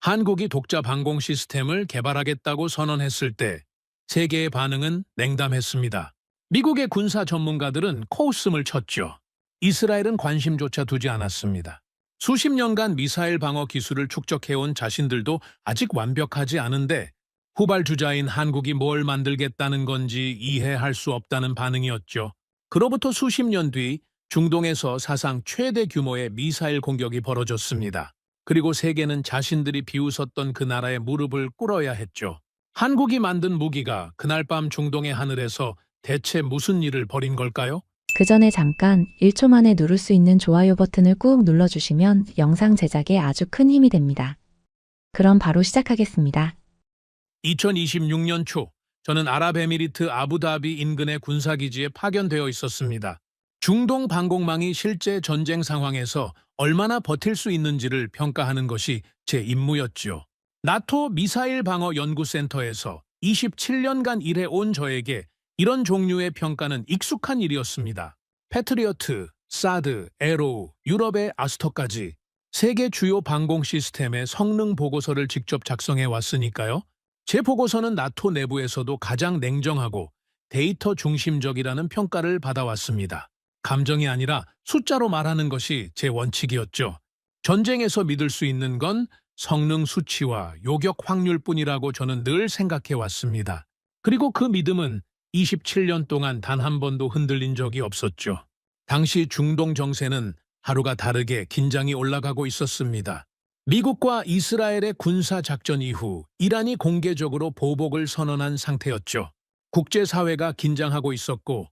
한국이 독자 방공 시스템을 개발하겠다고 선언했을 때 세계의 반응은 냉담했습니다. 미국의 군사 전문가들은 코웃음을 쳤죠. 이스라엘은 관심조차 두지 않았습니다. 수십 년간 미사일 방어 기술을 축적해온 자신들도 아직 완벽하지 않은데 후발주자인 한국이 뭘 만들겠다는 건지 이해할 수 없다는 반응이었죠. 그로부터 수십 년 뒤 중동에서 사상 최대 규모의 미사일 공격이 벌어졌습니다. 그리고 세계는 자신들이 비웃었던 그 나라의 무릎을 꿇어야 했죠. 한국이 만든 무기가 그날 밤 중동의 하늘에서 대체 무슨 일을 벌인 걸까요? 그 전에 잠깐 1초 만에 누를 수 있는 좋아요 버튼을 꾹 눌러주시면 영상 제작에 아주 큰 힘이 됩니다. 그럼 바로 시작하겠습니다. 2026년 초 저는 아랍에미리트 아부다비 인근의 군사기지에 파견되어 있었습니다. 중동 방공망이 실제 전쟁 상황에서 얼마나 버틸 수 있는지를 평가하는 것이 제 임무였죠. 나토 미사일 방어 연구센터에서 27년간 일해온 저에게 이런 종류의 평가는 익숙한 일이었습니다. 패트리어트, 사드, 에로우, 유럽의 아스터까지 세계 주요 방공 시스템의 성능 보고서를 직접 작성해 왔으니까요. 제 보고서는 나토 내부에서도 가장 냉정하고 데이터 중심적이라는 평가를 받아왔습니다. 감정이 아니라 숫자로 말하는 것이 제 원칙이었죠. 전쟁에서 믿을 수 있는 건 성능 수치와 요격 확률뿐이라고 저는 늘 생각해 왔습니다. 그리고 그 믿음은 27년 동안 단 한 번도 흔들린 적이 없었죠. 당시 중동 정세는 하루가 다르게 긴장이 올라가고 있었습니다. 미국과 이스라엘의 군사작전 이후 이란이 공개적으로 보복을 선언한 상태였죠. 국제사회가 긴장하고 있었고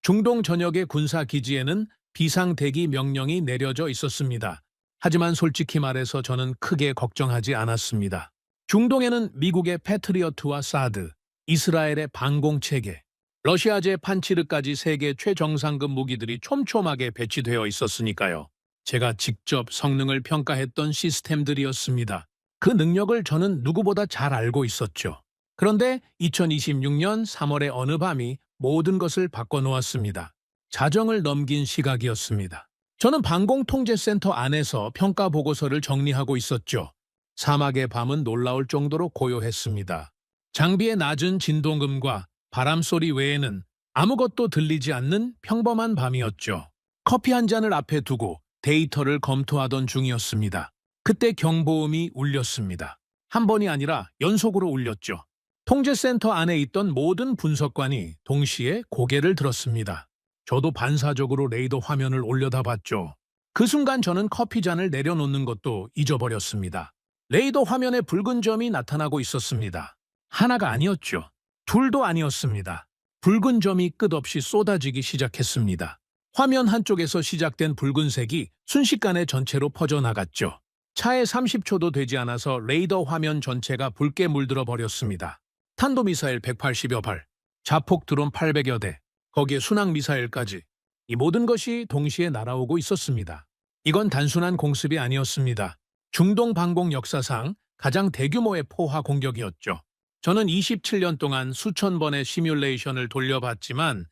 중동 전역의 군사기지에는 비상대기 명령이 내려져 있었습니다. 하지만 솔직히 말해서 저는 크게 걱정하지 않았습니다. 중동에는 미국의 패트리어트와 사드, 이스라엘의 방공체계, 러시아제 판치르까지 세계 최정상급 무기들이 촘촘하게 배치되어 있었으니까요. 제가 직접 성능을 평가했던 시스템들이었습니다. 그 능력을 저는 누구보다 잘 알고 있었죠. 그런데 2026년 3월의 어느 밤이 모든 것을 바꿔놓았습니다. 자정을 넘긴 시각이었습니다. 저는 방공통제센터 안에서 평가 보고서를 정리하고 있었죠. 사막의 밤은 놀라울 정도로 고요했습니다. 장비의 낮은 진동음과 바람소리 외에는 아무것도 들리지 않는 평범한 밤이었죠. 커피 한 잔을 앞에 두고 데이터를 검토하던 중이었습니다. 그때 경보음이 울렸습니다. 한 번이 아니라 연속으로 울렸죠. 통제센터 안에 있던 모든 분석관이 동시에 고개를 들었습니다. 저도 반사적으로 레이더 화면을 올려다봤죠. 그 순간 저는 커피잔을 내려놓는 것도 잊어버렸습니다. 레이더 화면에 붉은 점이 나타나고 있었습니다. 하나가 아니었죠. 둘도 아니었습니다. 붉은 점이 끝없이 쏟아지기 시작했습니다. 화면 한쪽에서 시작된 붉은색이 순식간에 전체로 퍼져나갔죠. 차에 30초도 되지 않아서 레이더 화면 전체가 붉게 물들어 버렸습니다. 탄도미사일 180여 발, 자폭 드론 800여 대, 거기에 순항미사일까지 이 모든 것이 동시에 날아오고 있었습니다. 이건 단순한 공습이 아니었습니다. 중동 방공 역사상 가장 대규모의 포화 공격이었죠. 저는 27년 동안 수천 번의 시뮬레이션을 돌려봤지만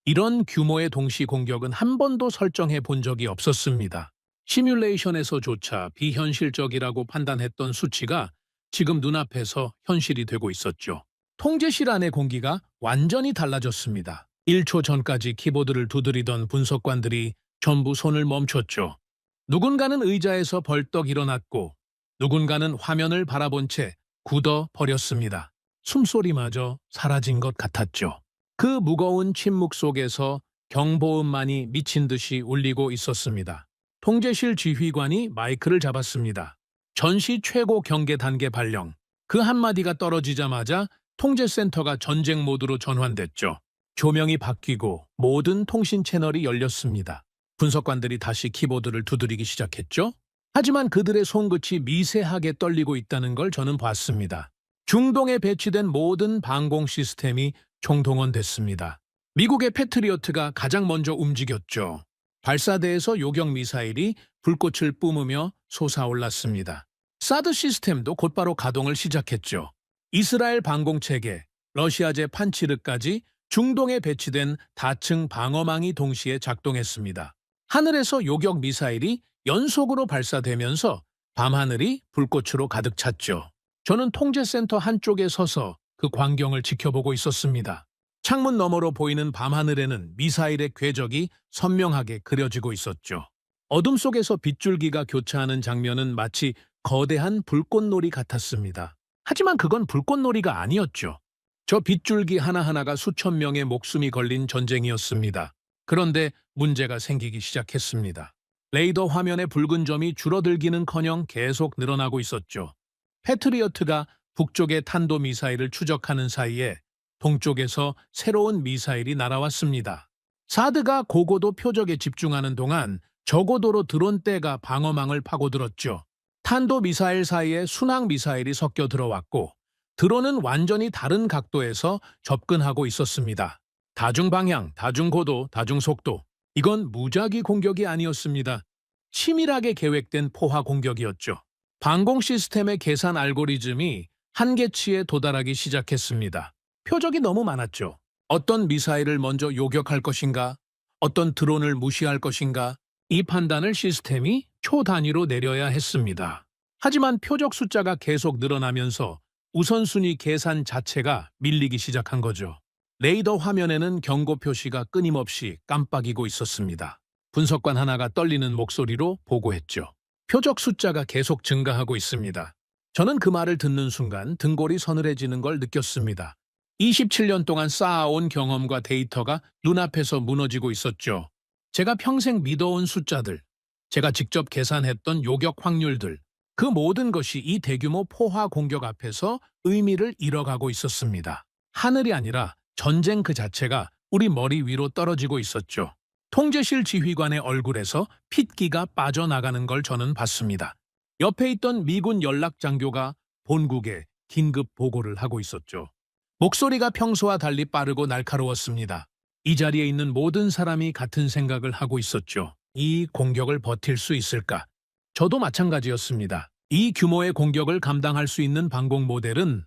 이런 규모의 동시 공격은 한 번도 설정해 본 적이 없었습니다. 시뮬레이션에서조차 비현실적이라고 판단했던 수치가 지금 눈앞에서 현실이 되고 있었죠. 통제실 안의 공기가 완전히 달라졌습니다. 1초 전까지 키보드를 두드리던 분석관들이 전부 손을 멈췄죠. 누군가는 의자에서 벌떡 일어났고 누군가는 화면을 바라본 채 굳어 버렸습니다. 숨소리마저 사라진 것 같았죠. 그 무거운 침묵 속에서 경보음만이 미친 듯이 울리고 있었습니다. 통제실 지휘관이 마이크를 잡았습니다. 전시 최고 경계 단계 발령. 그 한마디가 떨어지자마자 통제센터가 전쟁 모드로 전환됐죠. 조명이 바뀌고 모든 통신 채널이 열렸습니다. 분석관들이 다시 키보드를 두드리기 시작했죠. 하지만 그들의 손끝이 미세하게 떨리고 있다는 걸 저는 봤습니다. 중동에 배치된 모든 방공 시스템이 총동원됐습니다. 미국의 패트리어트가 가장 먼저 움직였죠. 발사대에서 요격 미사일이 불꽃을 뿜으며 솟아올랐습니다. 사드 시스템도 곧바로 가동을 시작했죠. 이스라엘 방공체계, 러시아제 판치르까지 중동에 배치된 다층 방어망이 동시에 작동했습니다. 하늘에서 요격 미사일이 연속으로 발사되면서 밤하늘이 불꽃으로 가득 찼죠. 저는 통제센터 한쪽에 서서 그 광경을 지켜보고 있었습니다. 창문 너머로 보이는 밤하늘에는 미사일의 궤적이 선명하게 그려지고 있었죠. 어둠 속에서 빗줄기가 교차하는 장면은 마치 거대한 불꽃놀이 같았습니다. 하지만 그건 불꽃놀이가 아니었죠. 저 빗줄기 하나하나가 수천 명의 목숨이 걸린 전쟁이었습니다. 그런데 문제가 생기기 시작했습니다. 레이더 화면의 붉은 점이 줄어들기는커녕 계속 늘어나고 있었죠. 패트리어트가 북쪽의 탄도미사일을 추적하는 사이에 동쪽에서 새로운 미사일이 날아왔습니다. 사드가 고고도 표적에 집중하는 동안 저고도로 드론대가 방어망을 파고들었죠. 탄도미사일 사이에 순항미사일이 섞여 들어왔고 드론은 완전히 다른 각도에서 접근하고 있었습니다. 다중방향, 다중고도, 다중속도. 이건 무작위 공격이 아니었습니다. 치밀하게 계획된 포화 공격이었죠. 방공 시스템의 계산 알고리즘이 한계치에 도달하기 시작했습니다. 표적이 너무 많았죠. 어떤 미사일을 먼저 요격할 것인가? 어떤 드론을 무시할 것인가? 이 판단을 시스템이 초 단위로 내려야 했습니다. 하지만 표적 숫자가 계속 늘어나면서 우선순위 계산 자체가 밀리기 시작한 거죠. 레이더 화면에는 경고 표시가 끊임없이 깜빡이고 있었습니다. 분석관 하나가 떨리는 목소리로 보고했죠. 표적 숫자가 계속 증가하고 있습니다. 저는 그 말을 듣는 순간 등골이 서늘해지는 걸 느꼈습니다. 27년 동안 쌓아온 경험과 데이터가 눈앞에서 무너지고 있었죠. 제가 평생 믿어온 숫자들, 제가 직접 계산했던 요격 확률들, 그 모든 것이 이 대규모 포화 공격 앞에서 의미를 잃어가고 있었습니다. 하늘이 아니라 전쟁 그 자체가 우리 머리 위로 떨어지고 있었죠. 통제실 지휘관의 얼굴에서 핏기가 빠져나가는 걸 저는 봤습니다. 옆에 있던 미군 연락장교가 본국에 긴급 보고를 하고 있었죠. 목소리가 평소와 달리 빠르고 날카로웠습니다. 이 자리에 있는 모든 사람이 같은 생각을 하고 있었죠. 이 공격을 버틸 수 있을까? 저도 마찬가지였습니다. 이 규모의 공격을 감당할 수 있는 방공 모델은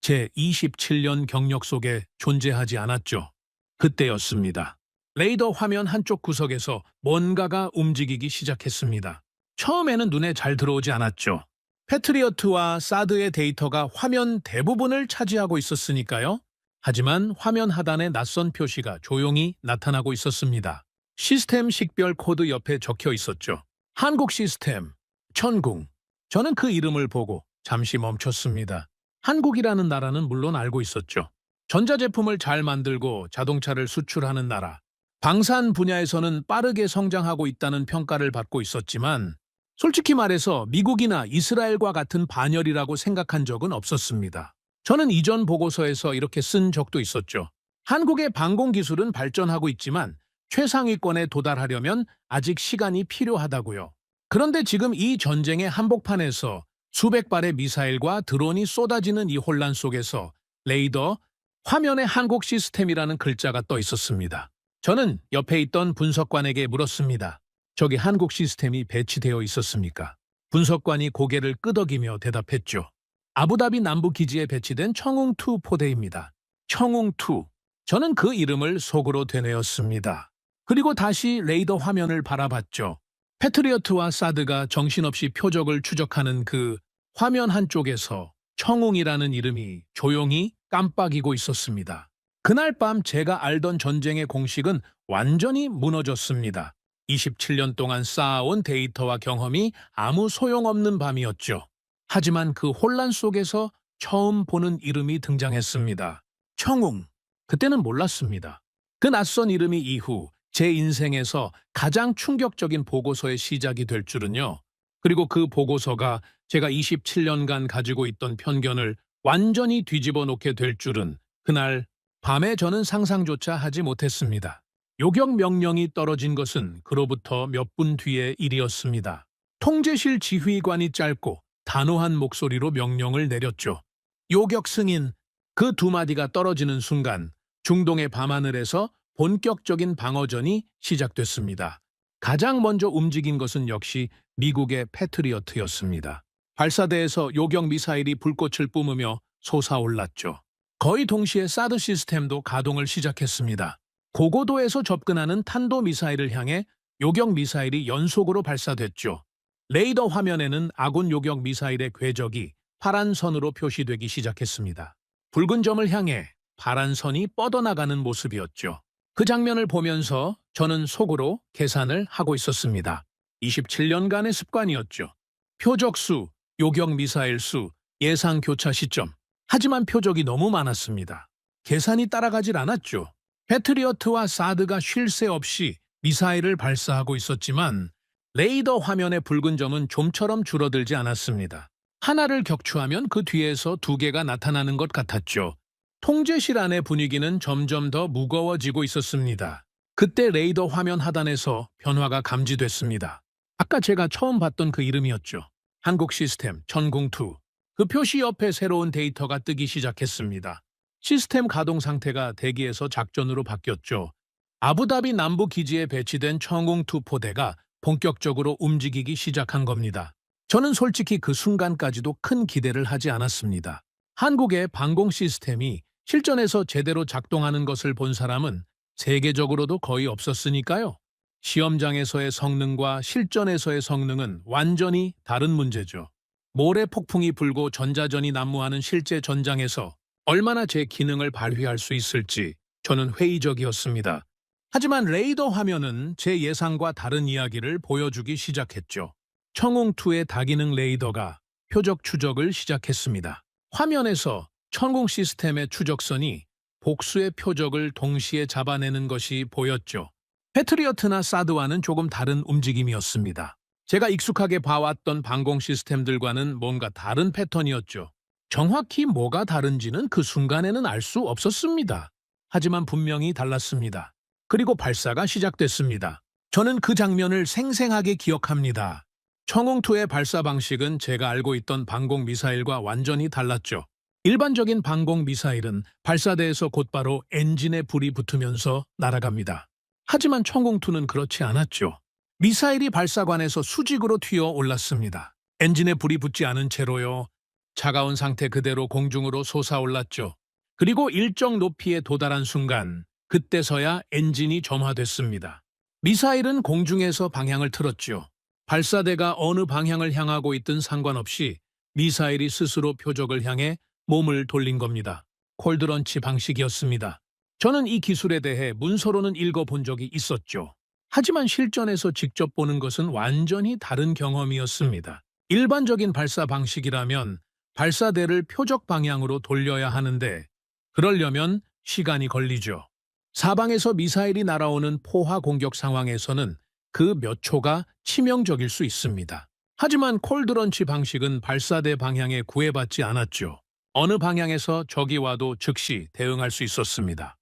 제 27년 경력 속에 존재하지 않았죠. 그때였습니다. 레이더 화면 한쪽 구석에서 뭔가가 움직이기 시작했습니다. 처음에는 눈에 잘 들어오지 않았죠. 패트리어트와 사드의 데이터가 화면 대부분을 차지하고 있었으니까요. 하지만 화면 하단에 낯선 표시가 조용히 나타나고 있었습니다. 시스템 식별 코드 옆에 적혀 있었죠. 한국 시스템, 천궁. 저는 그 이름을 보고 잠시 멈췄습니다. 한국이라는 나라는 물론 알고 있었죠. 전자제품을 잘 만들고 자동차를 수출하는 나라. 방산 분야에서는 빠르게 성장하고 있다는 평가를 받고 있었지만 솔직히 말해서 미국이나 이스라엘과 같은 반열이라고 생각한 적은 없었습니다. 저는 이전 보고서에서 이렇게 쓴 적도 있었죠. 한국의 방공 기술은 발전하고 있지만 최상위권에 도달하려면 아직 시간이 필요하다고요. 그런데 지금 이 전쟁의 한복판에서 수백 발의 미사일과 드론이 쏟아지는 이 혼란 속에서 레이더, 화면에 한국 시스템이라는 글자가 떠 있었습니다. 저는 옆에 있던 분석관에게 물었습니다. 저기 한국 시스템이 배치되어 있었습니까? 분석관이 고개를 끄덕이며 대답했죠. 아부다비 남부 기지에 배치된 청웅2 포대입니다. 청웅2. 저는 그 이름을 속으로 되뇌었습니다. 그리고 다시 레이더 화면을 바라봤죠. 패트리어트와 사드가 정신없이 표적을 추적하는 그 화면 한쪽에서 청웅이라는 이름이 조용히 깜빡이고 있었습니다. 그날 밤 제가 알던 전쟁의 공식은 완전히 무너졌습니다. 27년 동안 쌓아온 데이터와 경험이 아무 소용없는 밤이었죠. 하지만 그 혼란 속에서 처음 보는 이름이 등장했습니다. 청웅. 그때는 몰랐습니다. 그 낯선 이름이 이후 제 인생에서 가장 충격적인 보고서의 시작이 될 줄은요. 그리고 그 보고서가 제가 27년간 가지고 있던 편견을 완전히 뒤집어 놓게 될 줄은 그날 밤에 저는 상상조차 하지 못했습니다. 요격 명령이 떨어진 것은 그로부터 몇 분 뒤의 일이었습니다. 통제실 지휘관이 짧고 단호한 목소리로 명령을 내렸죠. 요격 승인. 그 두 마디가 떨어지는 순간 중동의 밤하늘에서 본격적인 방어전이 시작됐습니다. 가장 먼저 움직인 것은 역시 미국의 패트리어트였습니다. 발사대에서 요격 미사일이 불꽃을 뿜으며 솟아올랐죠. 거의 동시에 사드 시스템도 가동을 시작했습니다. 고고도에서 접근하는 탄도미사일을 향해 요격 미사일이 연속으로 발사됐죠. 레이더 화면에는 아군 요격 미사일의 궤적이 파란 선으로 표시되기 시작했습니다. 붉은 점을 향해 파란 선이 뻗어나가는 모습이었죠. 그 장면을 보면서 저는 속으로 계산을 하고 있었습니다. 27년간의 습관이었죠. 표적 수, 요격 미사일 수, 예상 교차 시점. 하지만 표적이 너무 많았습니다. 계산이 따라가질 않았죠. 패트리어트와 사드가 쉴 새 없이 미사일을 발사하고 있었지만 레이더 화면의 붉은 점은 좀처럼 줄어들지 않았습니다. 하나를 격추하면 그 뒤에서 두 개가 나타나는 것 같았죠. 통제실 안의 분위기는 점점 더 무거워지고 있었습니다. 그때 레이더 화면 하단에서 변화가 감지됐습니다. 아까 제가 처음 봤던 그 이름이었죠. 한국 시스템 천궁2. 그 표시 옆에 새로운 데이터가 뜨기 시작했습니다. 시스템 가동 상태가 대기에서 작전으로 바뀌었죠. 아부다비 남부 기지에 배치된 천궁2 포대가 본격적으로 움직이기 시작한 겁니다. 저는 솔직히 그 순간까지도 큰 기대를 하지 않았습니다. 한국의 방공 시스템이 실전에서 제대로 작동하는 것을 본 사람은 세계적으로도 거의 없었으니까요. 시험장에서의 성능과 실전에서의 성능은 완전히 다른 문제죠. 모래 폭풍이 불고 전자전이 난무하는 실제 전장에서 얼마나 제 기능을 발휘할 수 있을지 저는 회의적이었습니다. 하지만 레이더 화면은 제 예상과 다른 이야기를 보여주기 시작했죠. 천궁2의 다기능 레이더가 표적 추적을 시작했습니다. 화면에서 천궁 시스템의 추적선이 복수의 표적을 동시에 잡아내는 것이 보였죠. 패트리어트나 사드와는 조금 다른 움직임이었습니다. 제가 익숙하게 봐왔던 방공 시스템들과는 뭔가 다른 패턴이었죠. 정확히 뭐가 다른지는 그 순간에는 알 수 없었습니다. 하지만 분명히 달랐습니다. 그리고 발사가 시작됐습니다. 저는 그 장면을 생생하게 기억합니다. 천궁2의 발사 방식은 제가 알고 있던 방공 미사일과 완전히 달랐죠. 일반적인 방공 미사일은 발사대에서 곧바로 엔진에 불이 붙으면서 날아갑니다. 하지만 천궁2는 그렇지 않았죠. 미사일이 발사관에서 수직으로 튀어 올랐습니다. 엔진에 불이 붙지 않은 채로요. 차가운 상태 그대로 공중으로 솟아올랐죠. 그리고 일정 높이에 도달한 순간 그때서야 엔진이 점화됐습니다. 미사일은 공중에서 방향을 틀었죠. 발사대가 어느 방향을 향하고 있든 상관없이 미사일이 스스로 표적을 향해 몸을 돌린 겁니다. 콜드런치 방식이었습니다. 저는 이 기술에 대해 문서로는 읽어본 적이 있었죠. 하지만 실전에서 직접 보는 것은 완전히 다른 경험이었습니다. 일반적인 발사 방식이라면 발사대를 표적 방향으로 돌려야 하는데 그러려면 시간이 걸리죠. 사방에서 미사일이 날아오는 포화 공격 상황에서는 그 몇 초가 치명적일 수 있습니다. 하지만 콜드런치 방식은 발사대 방향에 구애받지 않았죠. 어느 방향에서 적이 와도 즉시 대응할 수 있었습니다.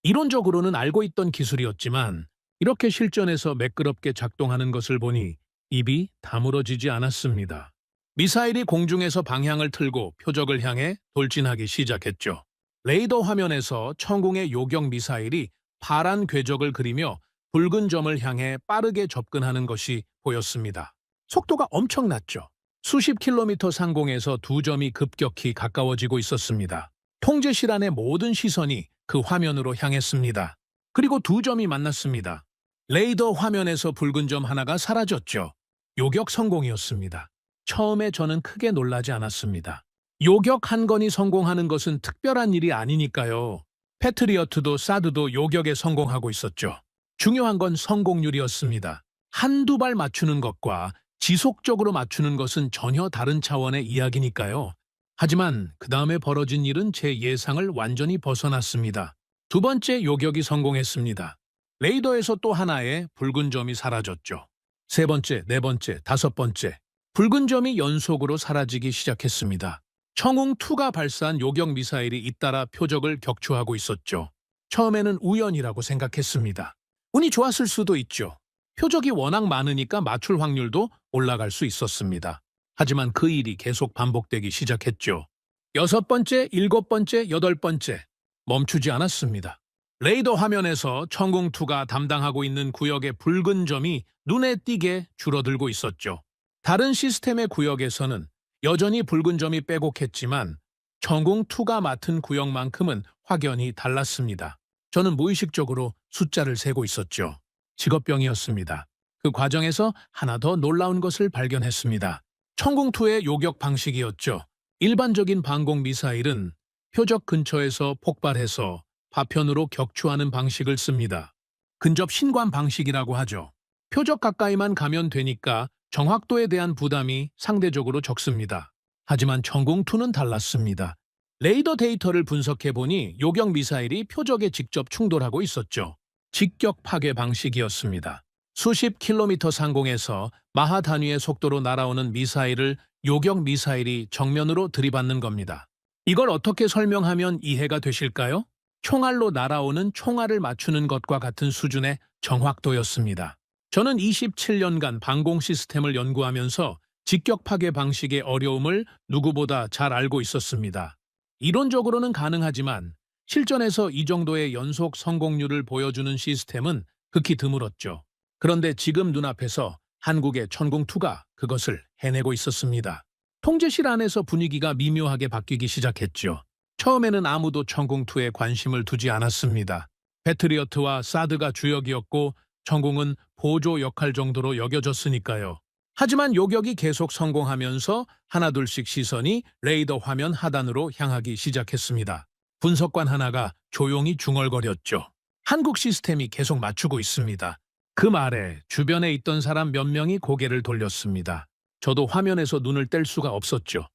이론적으로는 알고 있던 기술이었지만 이렇게 실전에서 매끄럽게 작동하는 것을 보니 입이 다물어지지 않았습니다. 미사일이 공중에서 방향을 틀고 표적을 향해 돌진하기 시작했죠. 레이더 화면에서 천궁의 요격 미사일이 파란 궤적을 그리며 붉은 점을 향해 빠르게 접근하는 것이 보였습니다. 속도가 엄청났죠. 수십 킬로미터 상공에서 두 점이 급격히 가까워지고 있었습니다. 통제실 안의 모든 시선이 그 화면으로 향했습니다. 그리고 두 점이 만났습니다. 레이더 화면에서 붉은 점 하나가 사라졌죠. 요격 성공이었습니다. 처음에 저는 크게 놀라지 않았습니다. 요격 한 건이 성공하는 것은 특별한 일이 아니니까요. 패트리어트도 사드도 요격에 성공하고 있었죠. 중요한 건 성공률이었습니다. 한두 발 맞추는 것과 지속적으로 맞추는 것은 전혀 다른 차원의 이야기니까요. 하지만 그 다음에 벌어진 일은 제 예상을 완전히 벗어났습니다. 두 번째 요격이 성공했습니다. 레이더에서 또 하나의 붉은 점이 사라졌죠. 세 번째, 네 번째, 다섯 번째. 붉은 점이 연속으로 사라지기 시작했습니다. 천궁2가 발사한 요격 미사일이 잇따라 표적을 격추하고 있었죠. 처음에는 우연이라고 생각했습니다. 운이 좋았을 수도 있죠. 표적이 워낙 많으니까 맞출 확률도 올라갈 수 있었습니다. 하지만 그 일이 계속 반복되기 시작했죠. 여섯 번째, 일곱 번째, 여덟 번째. 멈추지 않았습니다. 레이더 화면에서 천궁2가 담당하고 있는 구역의 붉은 점이 눈에 띄게 줄어들고 있었죠. 다른 시스템의 구역에서는 여전히 붉은 점이 빼곡했지만 천궁2가 맡은 구역만큼은 확연히 달랐습니다. 저는 무의식적으로 숫자를 세고 있었죠. 직업병이었습니다. 그 과정에서 하나 더 놀라운 것을 발견했습니다. 천궁2의 요격 방식이었죠. 일반적인 방공 미사일은 표적 근처에서 폭발해서 파편으로 격추하는 방식을 씁니다. 근접 신관 방식이라고 하죠. 표적 가까이만 가면 되니까 정확도에 대한 부담이 상대적으로 적습니다. 하지만 천궁2는 달랐습니다. 레이더 데이터를 분석해보니 요격 미사일이 표적에 직접 충돌하고 있었죠. 직격 파괴 방식이었습니다. 수십 킬로미터 상공에서 마하 단위의 속도로 날아오는 미사일을 요격 미사일이 정면으로 들이받는 겁니다. 이걸 어떻게 설명하면 이해가 되실까요? 총알로 날아오는 총알을 맞추는 것과 같은 수준의 정확도였습니다. 저는 27년간 방공 시스템을 연구하면서 직격 파괴 방식의 어려움을 누구보다 잘 알고 있었습니다. 이론적으로는 가능하지만 실전에서 이 정도의 연속 성공률을 보여주는 시스템은 극히 드물었죠. 그런데 지금 눈앞에서 한국의 천궁2가 그것을 해내고 있었습니다. 통제실 안에서 분위기가 미묘하게 바뀌기 시작했죠. 처음에는 아무도 천궁2에 관심을 두지 않았습니다. 패트리어트와 사드가 주역이었고 천궁은 보조 역할 정도로 여겨졌으니까요. 하지만 요격이 계속 성공하면서 하나둘씩 시선이 레이더 화면 하단으로 향하기 시작했습니다. 분석관 하나가 조용히 중얼거렸죠. 한국 시스템이 계속 맞추고 있습니다. 그 말에 주변에 있던 사람 몇 명이 고개를 돌렸습니다. 저도 화면에서 눈을 뗄 수가 없었죠.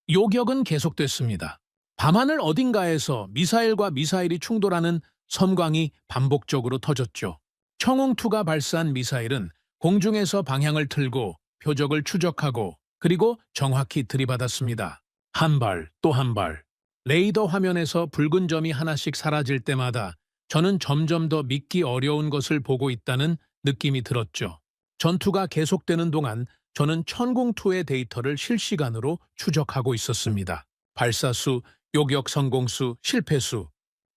요격은 계속됐습니다. 밤하늘 어딘가에서 미사일과 미사일이 충돌하는 섬광이 반복적으로 터졌죠. 천궁2가 발사한 미사일은 공중에서 방향을 틀고 표적을 추적하고 그리고 정확히 들이받았습니다. 한 발, 또 한 발. 레이더 화면에서 붉은 점이 하나씩 사라질 때마다 저는 점점 더 믿기 어려운 것을 보고 있다는 느낌이 들었죠. 전투가 계속되는 동안 저는 천궁2의 데이터를 실시간으로 추적하고 있었습니다. 발사수, 요격 성공수, 실패수,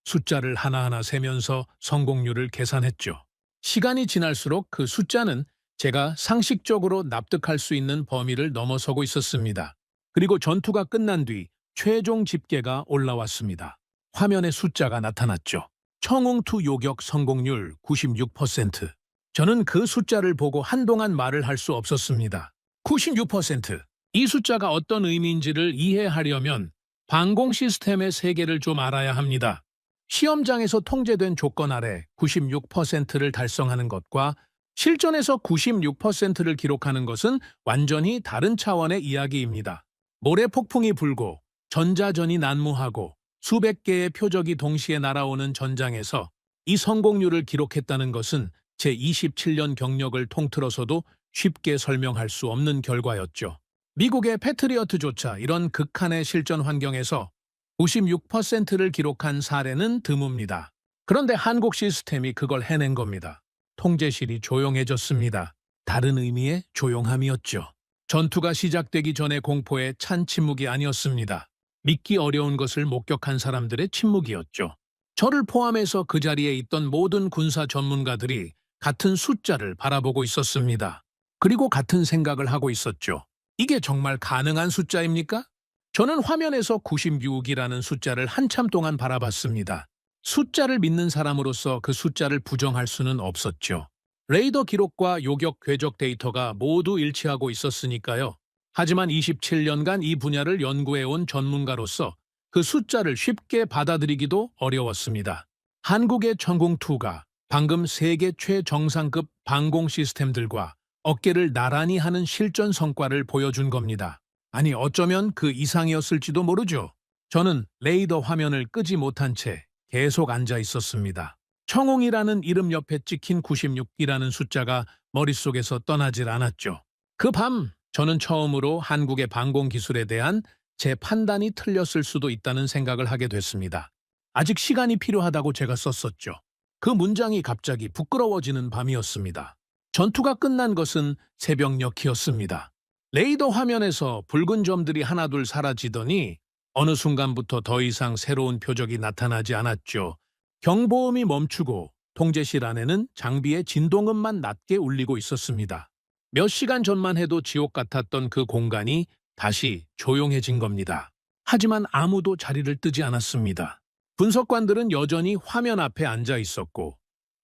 숫자를 하나하나 세면서 성공률을 계산했죠. 시간이 지날수록 그 숫자는 제가 상식적으로 납득할 수 있는 범위를 넘어서고 있었습니다. 그리고 전투가 끝난 뒤 최종 집계가 올라왔습니다. 화면에 숫자가 나타났죠. 천궁2 요격 성공률 96%. 저는 그 숫자를 보고 한동안 말을 할 수 없었습니다. 96%. 이 숫자가 어떤 의미인지를 이해하려면 방공 시스템의 세계를 좀 알아야 합니다. 시험장에서 통제된 조건 아래 96%를 달성하는 것과 실전에서 96%를 기록하는 것은 완전히 다른 차원의 이야기입니다. 모래 폭풍이 불고 전자전이 난무하고 수백 개의 표적이 동시에 날아오는 전장에서 이 성공률을 기록했다는 것은 제 27년 경력을 통틀어서도 쉽게 설명할 수 없는 결과였죠. 미국의 패트리어트조차 이런 극한의 실전 환경에서 96%를 기록한 사례는 드뭅니다. 그런데 한국 시스템이 그걸 해낸 겁니다. 통제실이 조용해졌습니다. 다른 의미의 조용함이었죠. 전투가 시작되기 전의 공포에 찬 침묵이 아니었습니다. 믿기 어려운 것을 목격한 사람들의 침묵이었죠. 저를 포함해서 그 자리에 있던 모든 군사 전문가들이 같은 숫자를 바라보고 있었습니다. 그리고 같은 생각을 하고 있었죠. 이게 정말 가능한 숫자입니까? 저는 화면에서 96이라는 숫자를 한참 동안 바라봤습니다. 숫자를 믿는 사람으로서 그 숫자를 부정할 수는 없었죠. 레이더 기록과 요격 궤적 데이터가 모두 일치하고 있었으니까요. 하지만 27년간 이 분야를 연구해온 전문가로서 그 숫자를 쉽게 받아들이기도 어려웠습니다. 한국의 천궁2가 방금 세계 최정상급 방공 시스템들과 어깨를 나란히 하는 실전 성과를 보여준 겁니다. 아니 어쩌면 그 이상이었을지도 모르죠. 저는 레이더 화면을 끄지 못한 채 계속 앉아 있었습니다. 천궁이라는 이름 옆에 찍힌 96이라는 숫자가 머릿속에서 떠나질 않았죠. 그 밤 저는 처음으로 한국의 방공 기술에 대한 제 판단이 틀렸을 수도 있다는 생각을 하게 됐습니다. 아직 시간이 필요하다고 제가 썼었죠. 그 문장이 갑자기 부끄러워지는 밤이었습니다. 전투가 끝난 것은 새벽녘이었습니다. 레이더 화면에서 붉은 점들이 하나둘 사라지더니 어느 순간부터 더 이상 새로운 표적이 나타나지 않았죠. 경보음이 멈추고 통제실 안에는 장비의 진동음만 낮게 울리고 있었습니다. 몇 시간 전만 해도 지옥 같았던 그 공간이 다시 조용해진 겁니다. 하지만 아무도 자리를 뜨지 않았습니다. 분석관들은 여전히 화면 앞에 앉아 있었고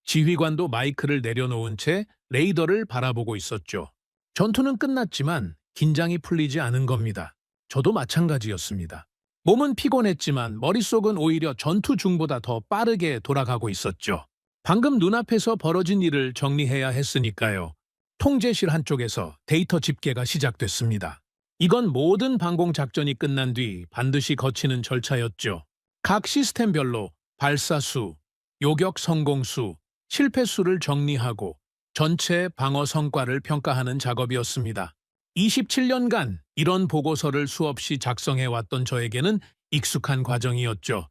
지휘관도 마이크를 내려놓은 채 레이더를 바라보고 있었죠. 전투는 끝났지만 긴장이 풀리지 않은 겁니다. 저도 마찬가지였습니다. 몸은 피곤했지만 머릿속은 오히려 전투 중보다 더 빠르게 돌아가고 있었죠. 방금 눈앞에서 벌어진 일을 정리해야 했으니까요. 통제실 한쪽에서 데이터 집계가 시작됐습니다. 이건 모든 방공 작전이 끝난 뒤 반드시 거치는 절차였죠. 각 시스템별로 발사수, 요격 성공수, 실패수를 정리하고 전체 방어 성과를 평가하는 작업이었습니다. 27년간 이런 보고서를 수없이 작성해왔던 저에게는 익숙한 과정이었죠.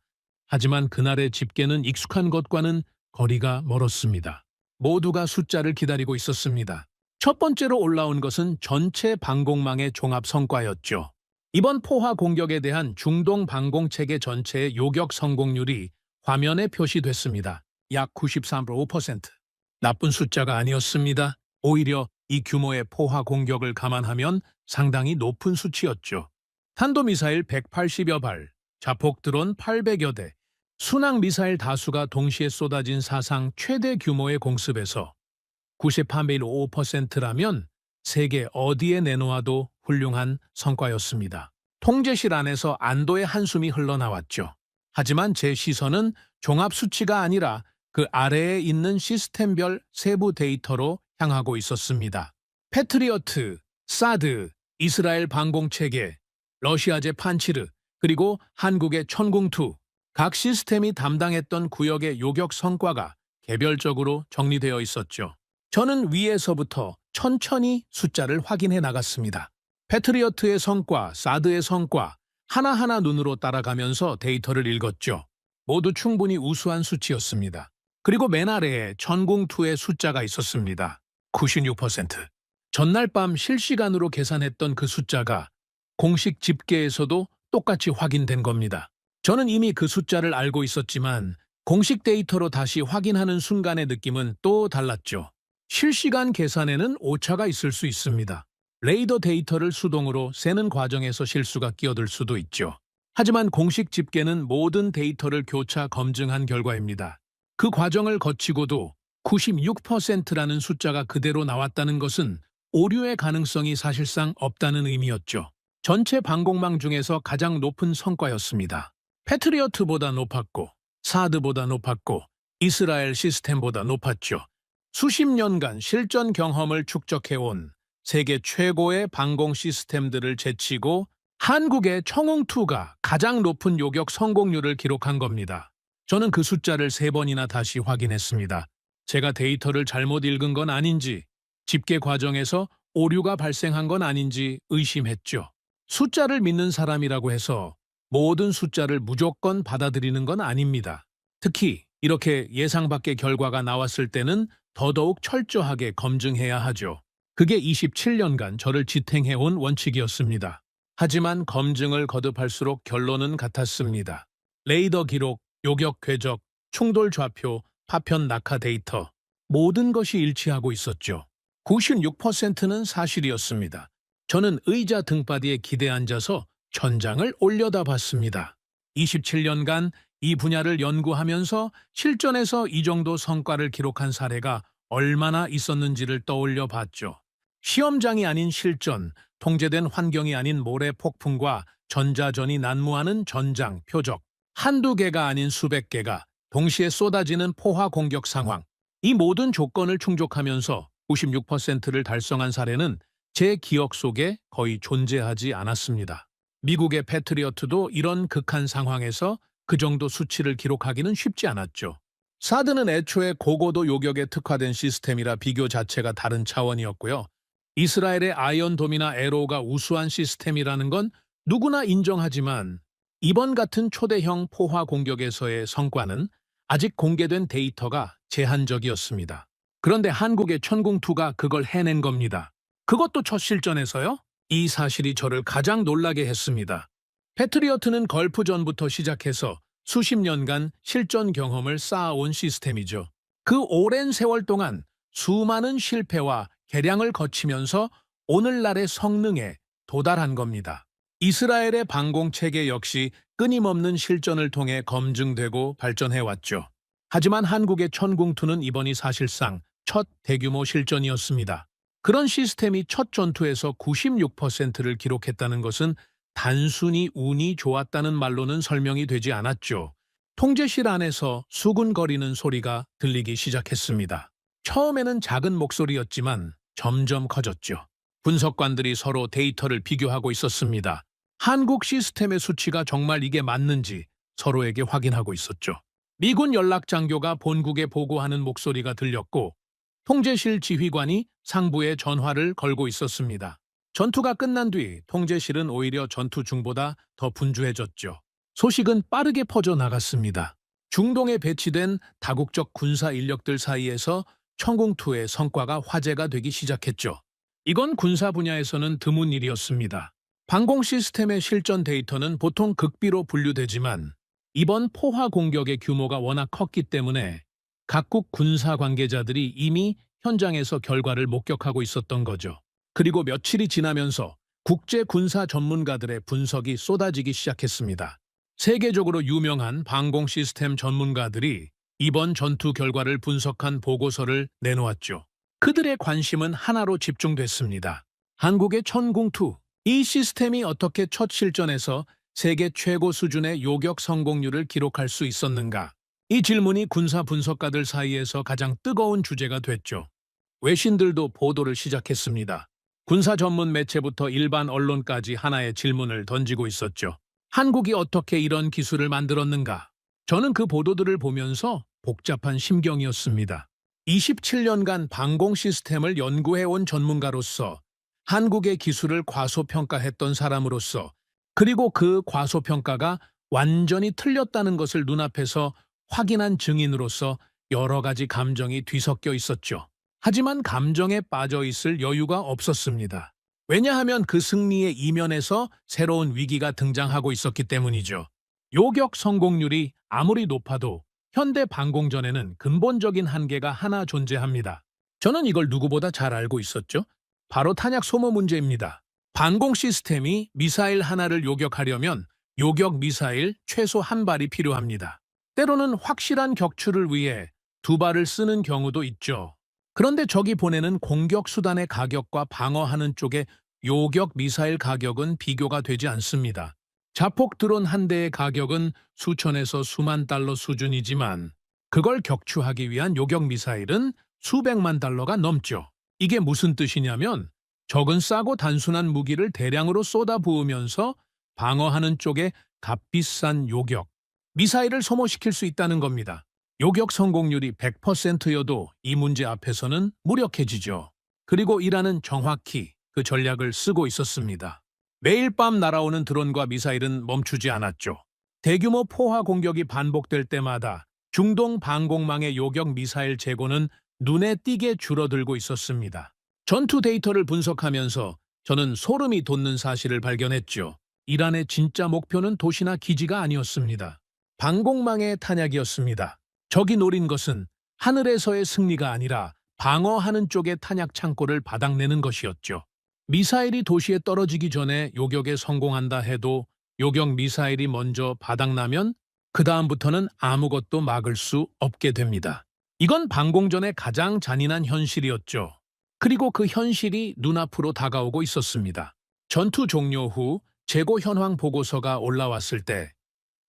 하지만 그날의 집계는 익숙한 것과는 거리가 멀었습니다. 모두가 숫자를 기다리고 있었습니다. 첫 번째로 올라온 것은 전체 방공망의 종합 성과였죠. 이번 포화 공격에 대한 중동 방공체계 전체의 요격 성공률이 화면에 표시됐습니다. 약 93.5%. 나쁜 숫자가 아니었습니다. 오히려 이 규모의 포화 공격을 감안하면 상당히 높은 수치였죠. 탄도미사일 180여 발, 자폭 드론 800여 대, 순항 미사일 다수가 동시에 쏟아진 사상 최대 규모의 공습에서 98.5%라면 세계 어디에 내놓아도 훌륭한 성과였습니다. 통제실 안에서 안도의 한숨이 흘러나왔죠. 하지만 제 시선은 종합 수치가 아니라 그 아래에 있는 시스템별 세부 데이터로 향하고 있었습니다. 패트리어트, 사드, 이스라엘 방공체계, 러시아제 판치르, 그리고 한국의 천궁2, 각 시스템이 담당했던 구역의 요격 성과가 개별적으로 정리되어 있었죠. 저는 위에서부터 천천히 숫자를 확인해 나갔습니다. 패트리어트의 성과, 사드의 성과, 하나하나 눈으로 따라가면서 데이터를 읽었죠. 모두 충분히 우수한 수치였습니다. 그리고 맨 아래에 천궁2의 숫자가 있었습니다. 96%. 전날 밤 실시간으로 계산했던 그 숫자가 공식 집계에서도 똑같이 확인된 겁니다. 저는 이미 그 숫자를 알고 있었지만 공식 데이터로 다시 확인하는 순간의 느낌은 또 달랐죠. 실시간 계산에는 오차가 있을 수 있습니다. 레이더 데이터를 수동으로 세는 과정에서 실수가 끼어들 수도 있죠. 하지만 공식 집계는 모든 데이터를 교차 검증한 결과입니다. 그 과정을 거치고도 96%라는 숫자가 그대로 나왔다는 것은 오류의 가능성이 사실상 없다는 의미였죠. 전체 방공망 중에서 가장 높은 성과였습니다. 패트리어트보다 높았고, 사드보다 높았고, 이스라엘 시스템보다 높았죠. 수십 년간 실전 경험을 축적해온 세계 최고의 방공 시스템들을 제치고 한국의 청웅2가 가장 높은 요격 성공률을 기록한 겁니다. 저는 그 숫자를 3번이나 다시 확인했습니다. 제가 데이터를 잘못 읽은 건 아닌지, 집계 과정에서 오류가 발생한 건 아닌지 의심했죠. 숫자를 믿는 사람이라고 해서 모든 숫자를 무조건 받아들이는 건 아닙니다. 특히 이렇게 예상 밖의 결과가 나왔을 때는 더더욱 철저하게 검증해야 하죠. 그게 27년간 저를 지탱해온 원칙이었습니다. 하지만 검증을 거듭할수록 결론은 같았습니다. 레이더 기록, 요격 궤적, 충돌 좌표, 파편 낙하 데이터, 모든 것이 일치하고 있었죠. 96%는 사실이었습니다. 저는 의자 등바디에 기대 앉아서 천장을 올려다봤습니다. 27년간 이 분야를 연구하면서 실전에서 이 정도 성과를 기록한 사례가 얼마나 있었는지를 떠올려 봤죠. 시험장이 아닌 실전, 통제된 환경이 아닌 모래 폭풍과 전자전이 난무하는 전장, 표적, 한두 개가 아닌 수백 개가 동시에 쏟아지는 포화 공격 상황. 이 모든 조건을 충족하면서 96%를 달성한 사례는 제 기억 속에 거의 존재하지 않았습니다. 미국의 패트리어트도 이런 극한 상황에서 그 정도 수치를 기록하기는 쉽지 않았죠. 사드는 애초에 고고도 요격에 특화된 시스템이라 비교 자체가 다른 차원이었고요. 이스라엘의 아이언돔이나 에로우가 우수한 시스템이라는 건 누구나 인정하지만 이번 같은 초대형 포화 공격에서의 성과는 아직 공개된 데이터가 제한적이었습니다. 그런데 한국의 천궁2가 그걸 해낸 겁니다. 그것도 첫 실전에서요? 이 사실이 저를 가장 놀라게 했습니다. 패트리어트는 걸프전부터 시작해서 수십 년간 실전 경험을 쌓아온 시스템이죠. 그 오랜 세월 동안 수많은 실패와 개량을 거치면서 오늘날의 성능에 도달한 겁니다. 이스라엘의 방공체계 역시 끊임없는 실전을 통해 검증되고 발전해왔죠. 하지만 한국의 천궁2는 이번이 사실상 첫 대규모 실전이었습니다. 그런 시스템이 첫 전투에서 96%를 기록했다는 것은 단순히 운이 좋았다는 말로는 설명이 되지 않았죠. 통제실 안에서 수군거리는 소리가 들리기 시작했습니다. 처음에는 작은 목소리였지만 점점 커졌죠. 분석관들이 서로 데이터를 비교하고 있었습니다. 한국 시스템의 수치가 정말 이게 맞는지 서로에게 확인하고 있었죠. 미군 연락장교가 본국에 보고하는 목소리가 들렸고 통제실 지휘관이 상부에 전화를 걸고 있었습니다. 전투가 끝난 뒤 통제실은 오히려 전투 중보다 더 분주해졌죠. 소식은 빠르게 퍼져나갔습니다. 중동에 배치된 다국적 군사 인력들 사이에서 천궁2의 성과가 화제가 되기 시작했죠. 이건 군사 분야에서는 드문 일이었습니다. 방공 시스템의 실전 데이터는 보통 극비로 분류되지만 이번 포화 공격의 규모가 워낙 컸기 때문에 각국 군사 관계자들이 이미 현장에서 결과를 목격하고 있었던 거죠. 그리고 며칠이 지나면서 국제 군사 전문가들의 분석이 쏟아지기 시작했습니다. 세계적으로 유명한 방공 시스템 전문가들이 이번 전투 결과를 분석한 보고서를 내놓았죠. 그들의 관심은 하나로 집중됐습니다. 한국의 천궁2. 이 시스템이 어떻게 첫 실전에서 세계 최고 수준의 요격 성공률을 기록할 수 있었는가? 이 질문이 군사 분석가들 사이에서 가장 뜨거운 주제가 됐죠. 외신들도 보도를 시작했습니다. 군사 전문 매체부터 일반 언론까지 하나의 질문을 던지고 있었죠. 한국이 어떻게 이런 기술을 만들었는가? 저는 그 보도들을 보면서 복잡한 심경이었습니다. 27년간 방공 시스템을 연구해온 전문가로서 한국의 기술을 과소평가했던 사람으로서 그리고 그 과소평가가 완전히 틀렸다는 것을 눈앞에서 확인한 증인으로서 여러 가지 감정이 뒤섞여 있었죠. 하지만 감정에 빠져 있을 여유가 없었습니다. 왜냐하면 그 승리의 이면에서 새로운 위기가 등장하고 있었기 때문이죠. 요격 성공률이 아무리 높아도 현대 방공전에는 근본적인 한계가 하나 존재합니다. 저는 이걸 누구보다 잘 알고 있었죠. 바로 탄약 소모 문제입니다. 방공 시스템이 미사일 하나를 요격하려면 요격 미사일 최소 한 발이 필요합니다. 때로는 확실한 격추를 위해 두 발을 쓰는 경우도 있죠. 그런데 적이 보내는 공격 수단의 가격과 방어하는 쪽의 요격 미사일 가격은 비교가 되지 않습니다. 자폭 드론 한 대의 가격은 수천에서 수만 달러 수준이지만 그걸 격추하기 위한 요격 미사일은 수백만 달러가 넘죠. 이게 무슨 뜻이냐면 적은 싸고 단순한 무기를 대량으로 쏟아부으면서 방어하는 쪽에 값비싼 요격 미사일을 소모시킬 수 있다는 겁니다. 요격 성공률이 100%여도 이 문제 앞에서는 무력해지죠. 그리고 이란은 정확히 그 전략을 쓰고 있었습니다. 매일 밤 날아오는 드론과 미사일은 멈추지 않았죠. 대규모 포화 공격이 반복될 때마다 중동 방공망의 요격 미사일 재고는 눈에 띄게 줄어들고 있었습니다. 전투 데이터를 분석하면서 저는 소름이 돋는 사실을 발견했죠. 이란의 진짜 목표는 도시나 기지가 아니었습니다. 방공망의 탄약이었습니다. 적이 노린 것은 하늘에서의 승리가 아니라 방어하는 쪽의 탄약 창고를 바닥내는 것이었죠. 미사일이 도시에 떨어지기 전에 요격에 성공한다 해도 요격 미사일이 먼저 바닥나면 그 다음부터는 아무것도 막을 수 없게 됩니다. 이건 방공전의 가장 잔인한 현실이었죠. 그리고 그 현실이 눈앞으로 다가오고 있었습니다. 전투 종료 후 재고 현황 보고서가 올라왔을 때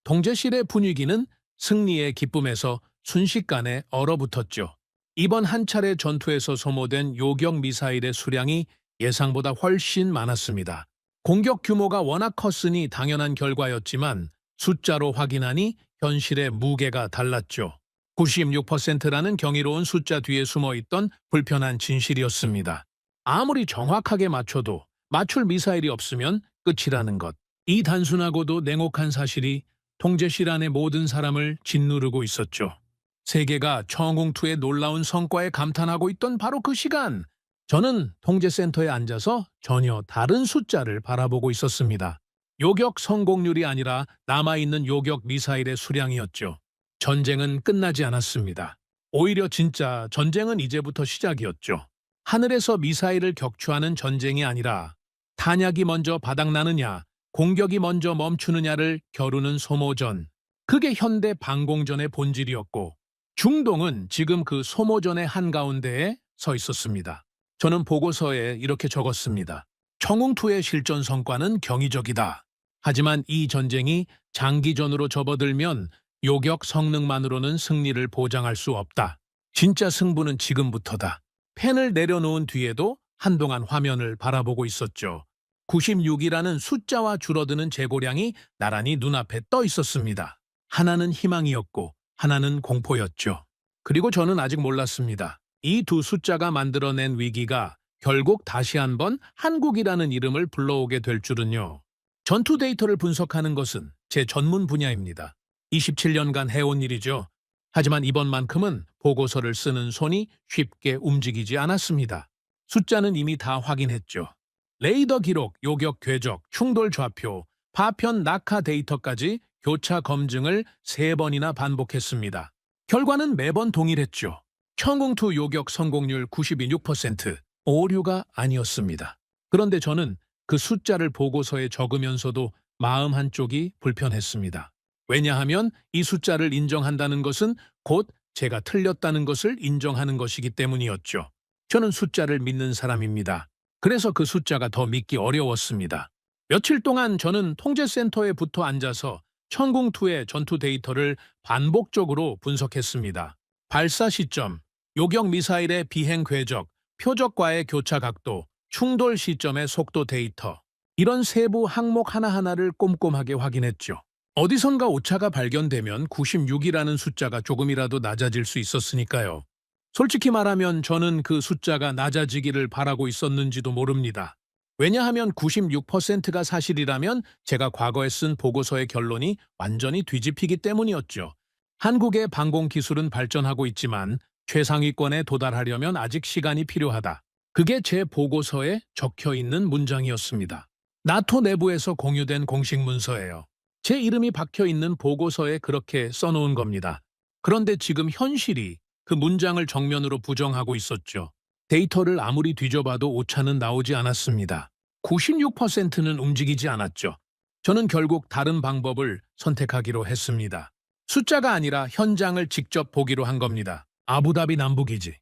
통제실의 분위기는 승리의 기쁨에서 순식간에 얼어붙었죠. 이번 한 차례 전투에서 소모된 요격 미사일의 수량이 예상보다 훨씬 많았습니다. 공격 규모가 워낙 컸으니 당연한 결과였지만 숫자로 확인하니 현실의 무게가 달랐죠. 96%라는 경이로운 숫자 뒤에 숨어있던 불편한 진실이었습니다. 아무리 정확하게 맞춰도 맞출 미사일이 없으면 끝이라는 것. 이 단순하고도 냉혹한 사실이 통제실 안의 모든 사람을 짓누르고 있었죠. 세계가 천궁2의 놀라운 성과에 감탄하고 있던 바로 그 시간, 저는 통제센터에 앉아서 전혀 다른 숫자를 바라보고 있었습니다. 요격 성공률이 아니라 남아있는 요격 미사일의 수량이었죠. 전쟁은 끝나지 않았습니다. 오히려 진짜 전쟁은 이제부터 시작이었죠. 하늘에서 미사일을 격추하는 전쟁이 아니라 탄약이 먼저 바닥나느냐, 공격이 먼저 멈추느냐를 겨루는 소모전. 그게 현대 방공전의 본질이었고 중동은 지금 그 소모전의 한가운데에 서 있었습니다. 저는 보고서에 이렇게 적었습니다. 청웅투의 실전 성과는 경이적이다. 하지만 이 전쟁이 장기전으로 접어들면 요격 성능만으로는 승리를 보장할 수 없다. 진짜 승부는 지금부터다. 펜을 내려놓은 뒤에도 한동안 화면을 바라보고 있었죠. 96이라는 숫자와 줄어드는 재고량이 나란히 눈앞에 떠 있었습니다. 하나는 희망이었고 하나는 공포였죠. 그리고 저는 아직 몰랐습니다. 이 두 숫자가 만들어낸 위기가 결국 다시 한번 한국이라는 이름을 불러오게 될 줄은요. 전투 데이터를 분석하는 것은 제 전문 분야입니다. 27년간 해온 일이죠. 하지만 이번만큼은 보고서를 쓰는 손이 쉽게 움직이지 않았습니다. 숫자는 이미 다 확인했죠. 레이더 기록, 요격 궤적, 충돌 좌표, 파편 낙하 데이터까지 교차 검증을 3번이나 반복했습니다. 결과는 매번 동일했죠. 청웅투 요격 성공률 92.6%, 오류가 아니었습니다. 그런데 저는 그 숫자를 보고서에 적으면서도 마음 한쪽이 불편했습니다. 왜냐하면 이 숫자를 인정한다는 것은 곧 제가 틀렸다는 것을 인정하는 것이기 때문이었죠. 저는 숫자를 믿는 사람입니다. 그래서 그 숫자가 더 믿기 어려웠습니다. 며칠 동안 저는 통제센터에 붙어 앉아서 청궁2의 전투 데이터를 반복적으로 분석했습니다. 발사 시점, 요격 미사일의 비행 궤적, 표적과의 교차 각도, 충돌 시점의 속도 데이터, 이런 세부 항목 하나하나를 꼼꼼하게 확인했죠. 어디선가 오차가 발견되면 96이라는 숫자가 조금이라도 낮아질 수 있었으니까요. 솔직히 말하면 저는 그 숫자가 낮아지기를 바라고 있었는지도 모릅니다. 왜냐하면 96%가 사실이라면 제가 과거에 쓴 보고서의 결론이 완전히 뒤집히기 때문이었죠. 한국의 방공 기술은 발전하고 있지만 최상위권에 도달하려면 아직 시간이 필요하다. 그게 제 보고서에 적혀 있는 문장이었습니다. 나토 내부에서 공유된 공식 문서예요. 제 이름이 박혀 있는 보고서에 그렇게 써놓은 겁니다. 그런데 지금 현실이 그 문장을 정면으로 부정하고 있었죠. 데이터를 아무리 뒤져봐도 오차는 나오지 않았습니다. 96%는 움직이지 않았죠. 저는 결국 다른 방법을 선택하기로 했습니다. 숫자가 아니라 현장을 직접 보기로 한 겁니다. 아부다비 남부기지.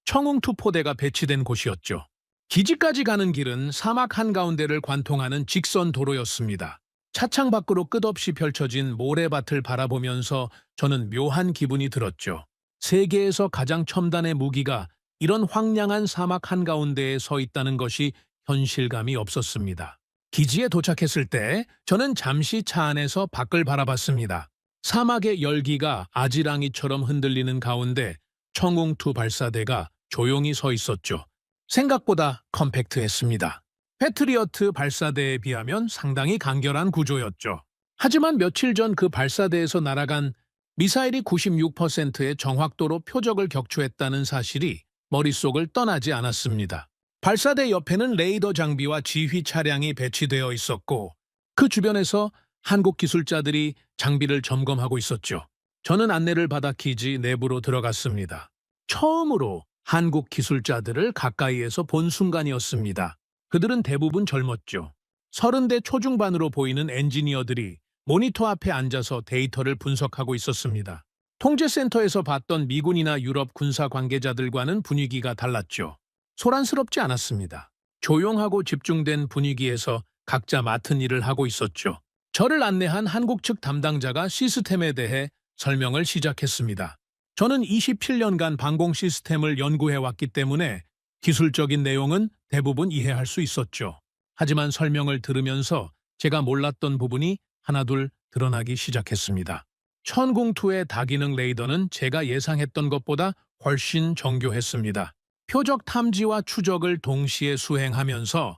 청웅투 포대가 배치된 곳이었죠. 기지까지 가는 길은 사막 한가운데를 관통하는 직선 도로였습니다. 차창 밖으로 끝없이 펼쳐진 모래밭을 바라보면서 저는 묘한 기분이 들었죠. 세계에서 가장 첨단의 무기가 이런 황량한 사막 한가운데에 서 있다는 것이 현실감이 없었습니다. 기지에 도착했을 때 저는 잠시 차 안에서 밖을 바라봤습니다. 사막의 열기가 아지랑이처럼 흔들리는 가운데 청웅투 발사대가 조용히 서 있었죠. 생각보다 컴팩트했습니다. 패트리어트 발사대에 비하면 상당히 간결한 구조였죠. 하지만 며칠 전 그 발사대에서 날아간 미사일이 96%의 정확도로 표적을 격추했다는 사실이 머릿속을 떠나지 않았습니다. 발사대 옆에는 레이더 장비와 지휘 차량이 배치되어 있었고 그 주변에서 한국 기술자들이 장비를 점검하고 있었죠. 저는 안내를 받아 기지 내부로 들어갔습니다. 처음으로 한국 기술자들을 가까이에서 본 순간이었습니다. 그들은 대부분 젊었죠. 30대 초중반으로 보이는 엔지니어들이 모니터 앞에 앉아서 데이터를 분석하고 있었습니다. 통제센터에서 봤던 미군이나 유럽 군사 관계자들과는 분위기가 달랐죠. 소란스럽지 않았습니다. 조용하고 집중된 분위기에서 각자 맡은 일을 하고 있었죠. 저를 안내한 한국 측 담당자가 시스템에 대해 설명을 시작했습니다. 저는 27년간 방공 시스템을 연구해왔기 때문에 기술적인 내용은 대부분 이해할 수 있었죠. 하지만 설명을 들으면서 제가 몰랐던 부분이 하나둘 드러나기 시작했습니다. 천궁2의 다기능 레이더는 제가 예상했던 것보다 훨씬 정교했습니다. 표적 탐지와 추적을 동시에 수행하면서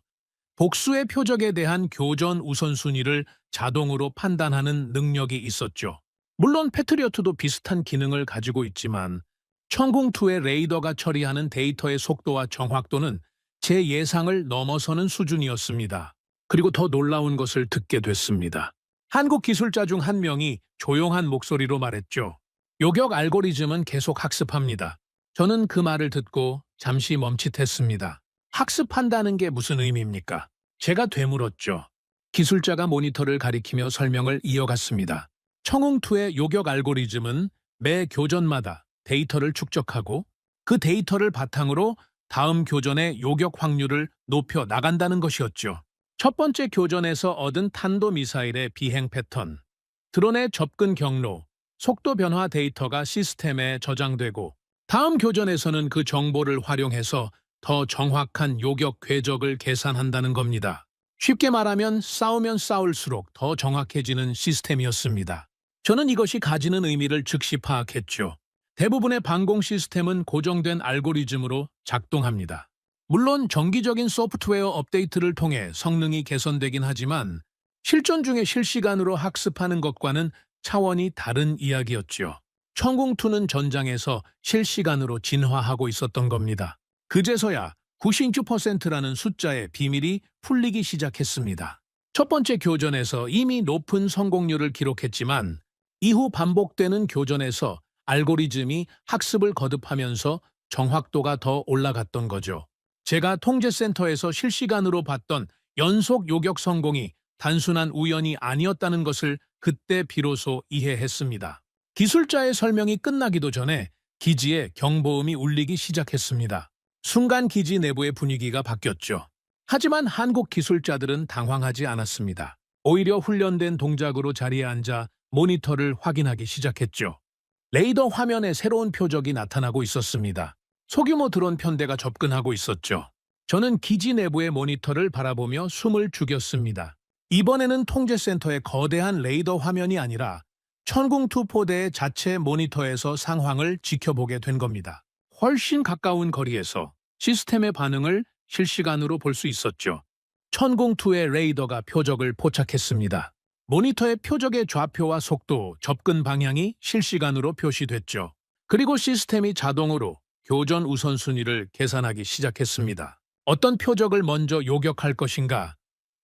복수의 표적에 대한 교전 우선순위를 자동으로 판단하는 능력이 있었죠. 물론 패트리어트도 비슷한 기능을 가지고 있지만 천궁2의 레이더가 처리하는 데이터의 속도와 정확도는 제 예상을 넘어서는 수준이었습니다. 그리고 더 놀라운 것을 듣게 됐습니다. 한국 기술자 중 한 명이 조용한 목소리로 말했죠. 요격 알고리즘은 계속 학습합니다. 저는 그 말을 듣고 잠시 멈칫했습니다. 학습한다는 게 무슨 의미입니까? 제가 되물었죠. 기술자가 모니터를 가리키며 설명을 이어갔습니다. 청웅2의 요격 알고리즘은 매 교전마다 데이터를 축적하고 그 데이터를 바탕으로 다음 교전의 요격 확률을 높여 나간다는 것이었죠. 첫 번째 교전에서 얻은 탄도미사일의 비행 패턴, 드론의 접근 경로, 속도 변화 데이터가 시스템에 저장되고 다음 교전에서는 그 정보를 활용해서 더 정확한 요격 궤적을 계산한다는 겁니다. 쉽게 말하면 싸우면 싸울수록 더 정확해지는 시스템이었습니다. 저는 이것이 가지는 의미를 즉시 파악했죠. 대부분의 방공 시스템은 고정된 알고리즘으로 작동합니다. 물론 정기적인 소프트웨어 업데이트를 통해 성능이 개선되긴 하지만 실전 중에 실시간으로 학습하는 것과는 차원이 다른 이야기였죠. 천궁2는 전장에서 실시간으로 진화하고 있었던 겁니다. 그제서야 96%라는 숫자의 비밀이 풀리기 시작했습니다. 첫 번째 교전에서 이미 높은 성공률을 기록했지만 이후 반복되는 교전에서 알고리즘이 학습을 거듭하면서 정확도가 더 올라갔던 거죠. 제가 통제센터에서 실시간으로 봤던 연속 요격 성공이 단순한 우연이 아니었다는 것을 그때 비로소 이해했습니다. 기술자의 설명이 끝나기도 전에 기지에 경보음이 울리기 시작했습니다. 순간 기지 내부의 분위기가 바뀌었죠. 하지만 한국 기술자들은 당황하지 않았습니다. 오히려 훈련된 동작으로 자리에 앉아 모니터를 확인하기 시작했죠. 레이더 화면에 새로운 표적이 나타나고 있었습니다. 소규모 드론 편대가 접근하고 있었죠. 저는 기지 내부의 모니터를 바라보며 숨을 죽였습니다. 이번에는 통제센터의 거대한 레이더 화면이 아니라 천궁2 포대의 자체 모니터에서 상황을 지켜보게 된 겁니다. 훨씬 가까운 거리에서 시스템의 반응을 실시간으로 볼 수 있었죠. 천궁2의 레이더가 표적을 포착했습니다. 모니터의 표적의 좌표와 속도, 접근 방향이 실시간으로 표시됐죠. 그리고 시스템이 자동으로 교전 우선순위를 계산하기 시작했습니다. 어떤 표적을 먼저 요격할 것인가?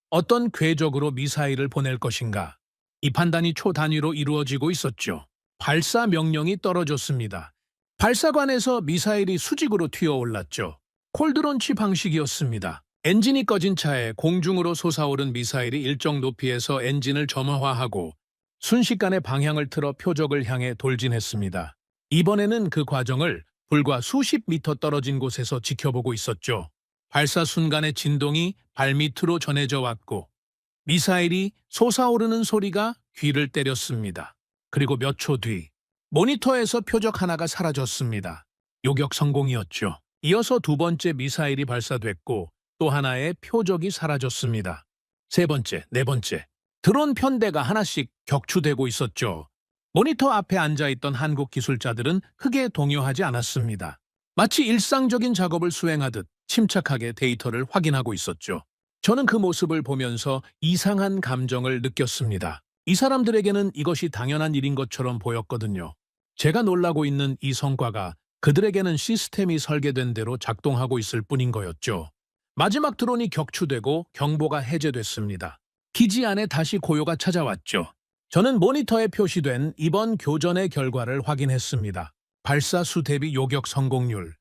어떤 궤적으로 미사일을 보낼 것인가? 이 판단이 초단위로 이루어지고 있었죠. 발사 명령이 떨어졌습니다. 발사관에서 미사일이 수직으로 튀어올랐죠. 콜드론치 방식이었습니다. 엔진이 꺼진 차에 공중으로 솟아오른 미사일이 일정 높이에서 엔진을 점화하고 순식간에 방향을 틀어 표적을 향해 돌진했습니다. 이번에는 그 과정을 불과 수십 미터 떨어진 곳에서 지켜보고 있었죠. 발사 순간의 진동이 발밑으로 전해져 왔고 미사일이 솟아오르는 소리가 귀를 때렸습니다. 그리고 몇 초 뒤 모니터에서 표적 하나가 사라졌습니다. 요격 성공이었죠. 이어서 두 번째 미사일이 발사됐고 또 하나의 표적이 사라졌습니다. 세 번째, 네 번째. 드론 편대가 하나씩 격추되고 있었죠. 모니터 앞에 앉아있던 한국 기술자들은 크게 동요하지 않았습니다. 마치 일상적인 작업을 수행하듯 침착하게 데이터를 확인하고 있었죠. 저는 그 모습을 보면서 이상한 감정을 느꼈습니다. 이 사람들에게는 이것이 당연한 일인 것처럼 보였거든요. 제가 놀라고 있는 이 성과가 그들에게는 시스템이 설계된 대로 작동하고 있을 뿐인 거였죠. 마지막 드론이 격추되고 경보가 해제됐습니다. 기지 안에 다시 고요가 찾아왔죠. 저는 모니터에 표시된 이번 교전의 결과를 확인했습니다. 발사 수 대비 요격 성공률.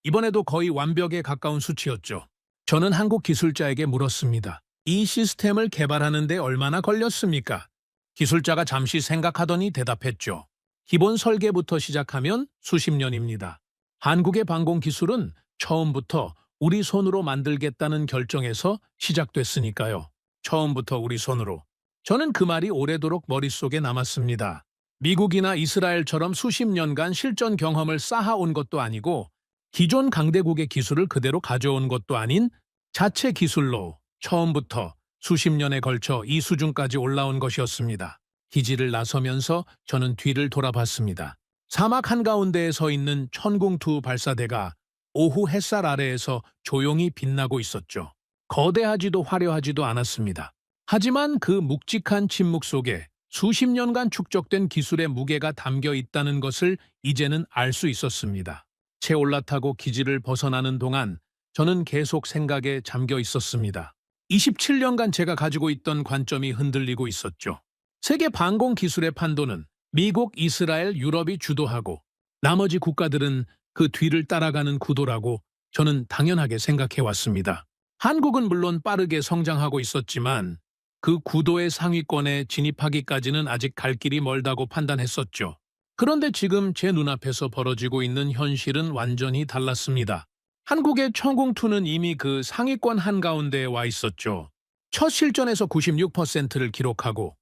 이번에도 거의 완벽에 가까운 수치였죠. 저는 한국 기술자에게 물었습니다. 이 시스템을 개발하는 데 얼마나 걸렸습니까? 기술자가 잠시 생각하더니 대답했죠. 기본 설계부터 시작하면 수십 년입니다. 한국의 방공 기술은 처음부터 우리 손으로 만들겠다는 결정에서 시작됐으니까요. 처음부터 우리 손으로. 저는 그 말이 오래도록 머릿속에 남았습니다. 미국이나 이스라엘처럼 수십 년간 실전 경험을 쌓아온 것도 아니고 기존 강대국의 기술을 그대로 가져온 것도 아닌 자체 기술로 처음부터 수십 년에 걸쳐 이 수준까지 올라온 것이었습니다. 기지를 나서면서 저는 뒤를 돌아봤습니다. 사막 한가운데에 서 있는 천궁2 발사대가 오후 햇살 아래에서 조용히 빛나고 있었죠. 거대하지도 화려하지도 않았습니다. 하지만 그 묵직한 침묵 속에 수십 년간 축적된 기술의 무게가 담겨 있다는 것을 이제는 알 수 있었습니다. 채 올라타고 기지를 벗어나는 동안 저는 계속 생각에 잠겨 있었습니다. 27년간 제가 가지고 있던 관점이 흔들리고 있었죠. 세계 방공 기술의 판도는 미국, 이스라엘, 유럽이 주도하고 나머지 국가들은 그 뒤를 따라가는 구도라고 저는 당연하게 생각해 왔습니다. 한국은 물론 빠르게 성장하고 있었지만 그 구도의 상위권에 진입하기까지는 아직 갈 길이 멀다고 판단했었죠. 그런데 지금 제 눈앞에서 벌어지고 있는 현실은 완전히 달랐습니다. 한국의 천공투는 이미 그 상위권 한가운데에 와 있었죠. 첫 실전에서 96%를 기록하고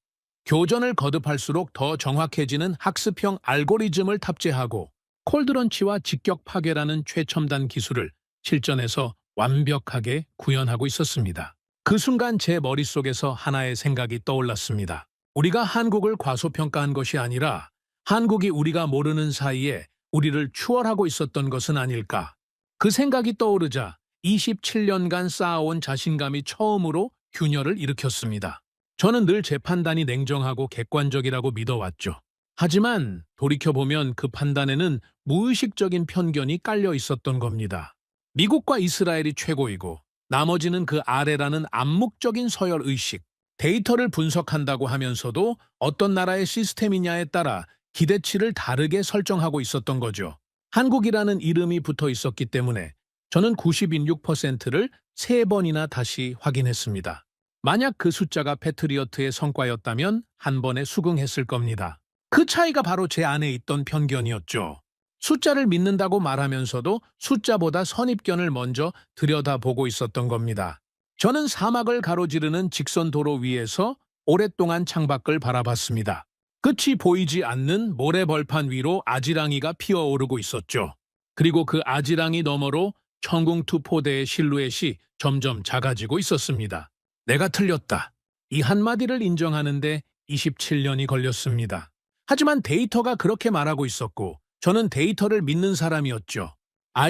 교전을 거듭할수록 더 정확해지는 학습형 알고리즘을 탑재하고 콜드런치와 직격 파괴라는 최첨단 기술을 실전에서 완벽하게 구현하고 있었습니다. 그 순간 제 머릿속에서 하나의 생각이 떠올랐습니다. 우리가 한국을 과소평가한 것이 아니라 한국이 우리가 모르는 사이에 우리를 추월하고 있었던 것은 아닐까. 그 생각이 떠오르자 27년간 쌓아온 자신감이 처음으로 균열을 일으켰습니다. 저는 늘 제 판단이 냉정하고 객관적이라고 믿어왔죠. 하지만 돌이켜보면 그 판단에는 무의식적인 편견이 깔려 있었던 겁니다. 미국과 이스라엘이 최고이고 나머지는 그 아래라는 암묵적인 서열 의식, 데이터를 분석한다고 하면서도 어떤 나라의 시스템이냐에 따라 기대치를 다르게 설정하고 있었던 거죠. 한국이라는 이름이 붙어 있었기 때문에 저는 96%를 3번이나 다시 확인했습니다. 만약 그 숫자가 패트리어트의 성과였다면 한 번에 수긍했을 겁니다. 그 차이가 바로 제 안에 있던 편견이었죠. 숫자를 믿는다고 말하면서도 숫자보다 선입견을 먼저 들여다보고 있었던 겁니다. 저는 사막을 가로지르는 직선 도로 위에서 오랫동안 창밖을 바라봤습니다. 끝이 보이지 않는 모래벌판 위로 아지랑이가 피어오르고 있었죠. 그리고 그 아지랑이 너머로 천궁투 포대의 실루엣이 점점 작아지고 있었습니다. 내가 틀렸다. 이 한마디를 인정하는데 27년이 걸렸습니다. 하지만 데이터가 그렇게 말하고 있었고 저는 데이터를 믿는 사람이었죠.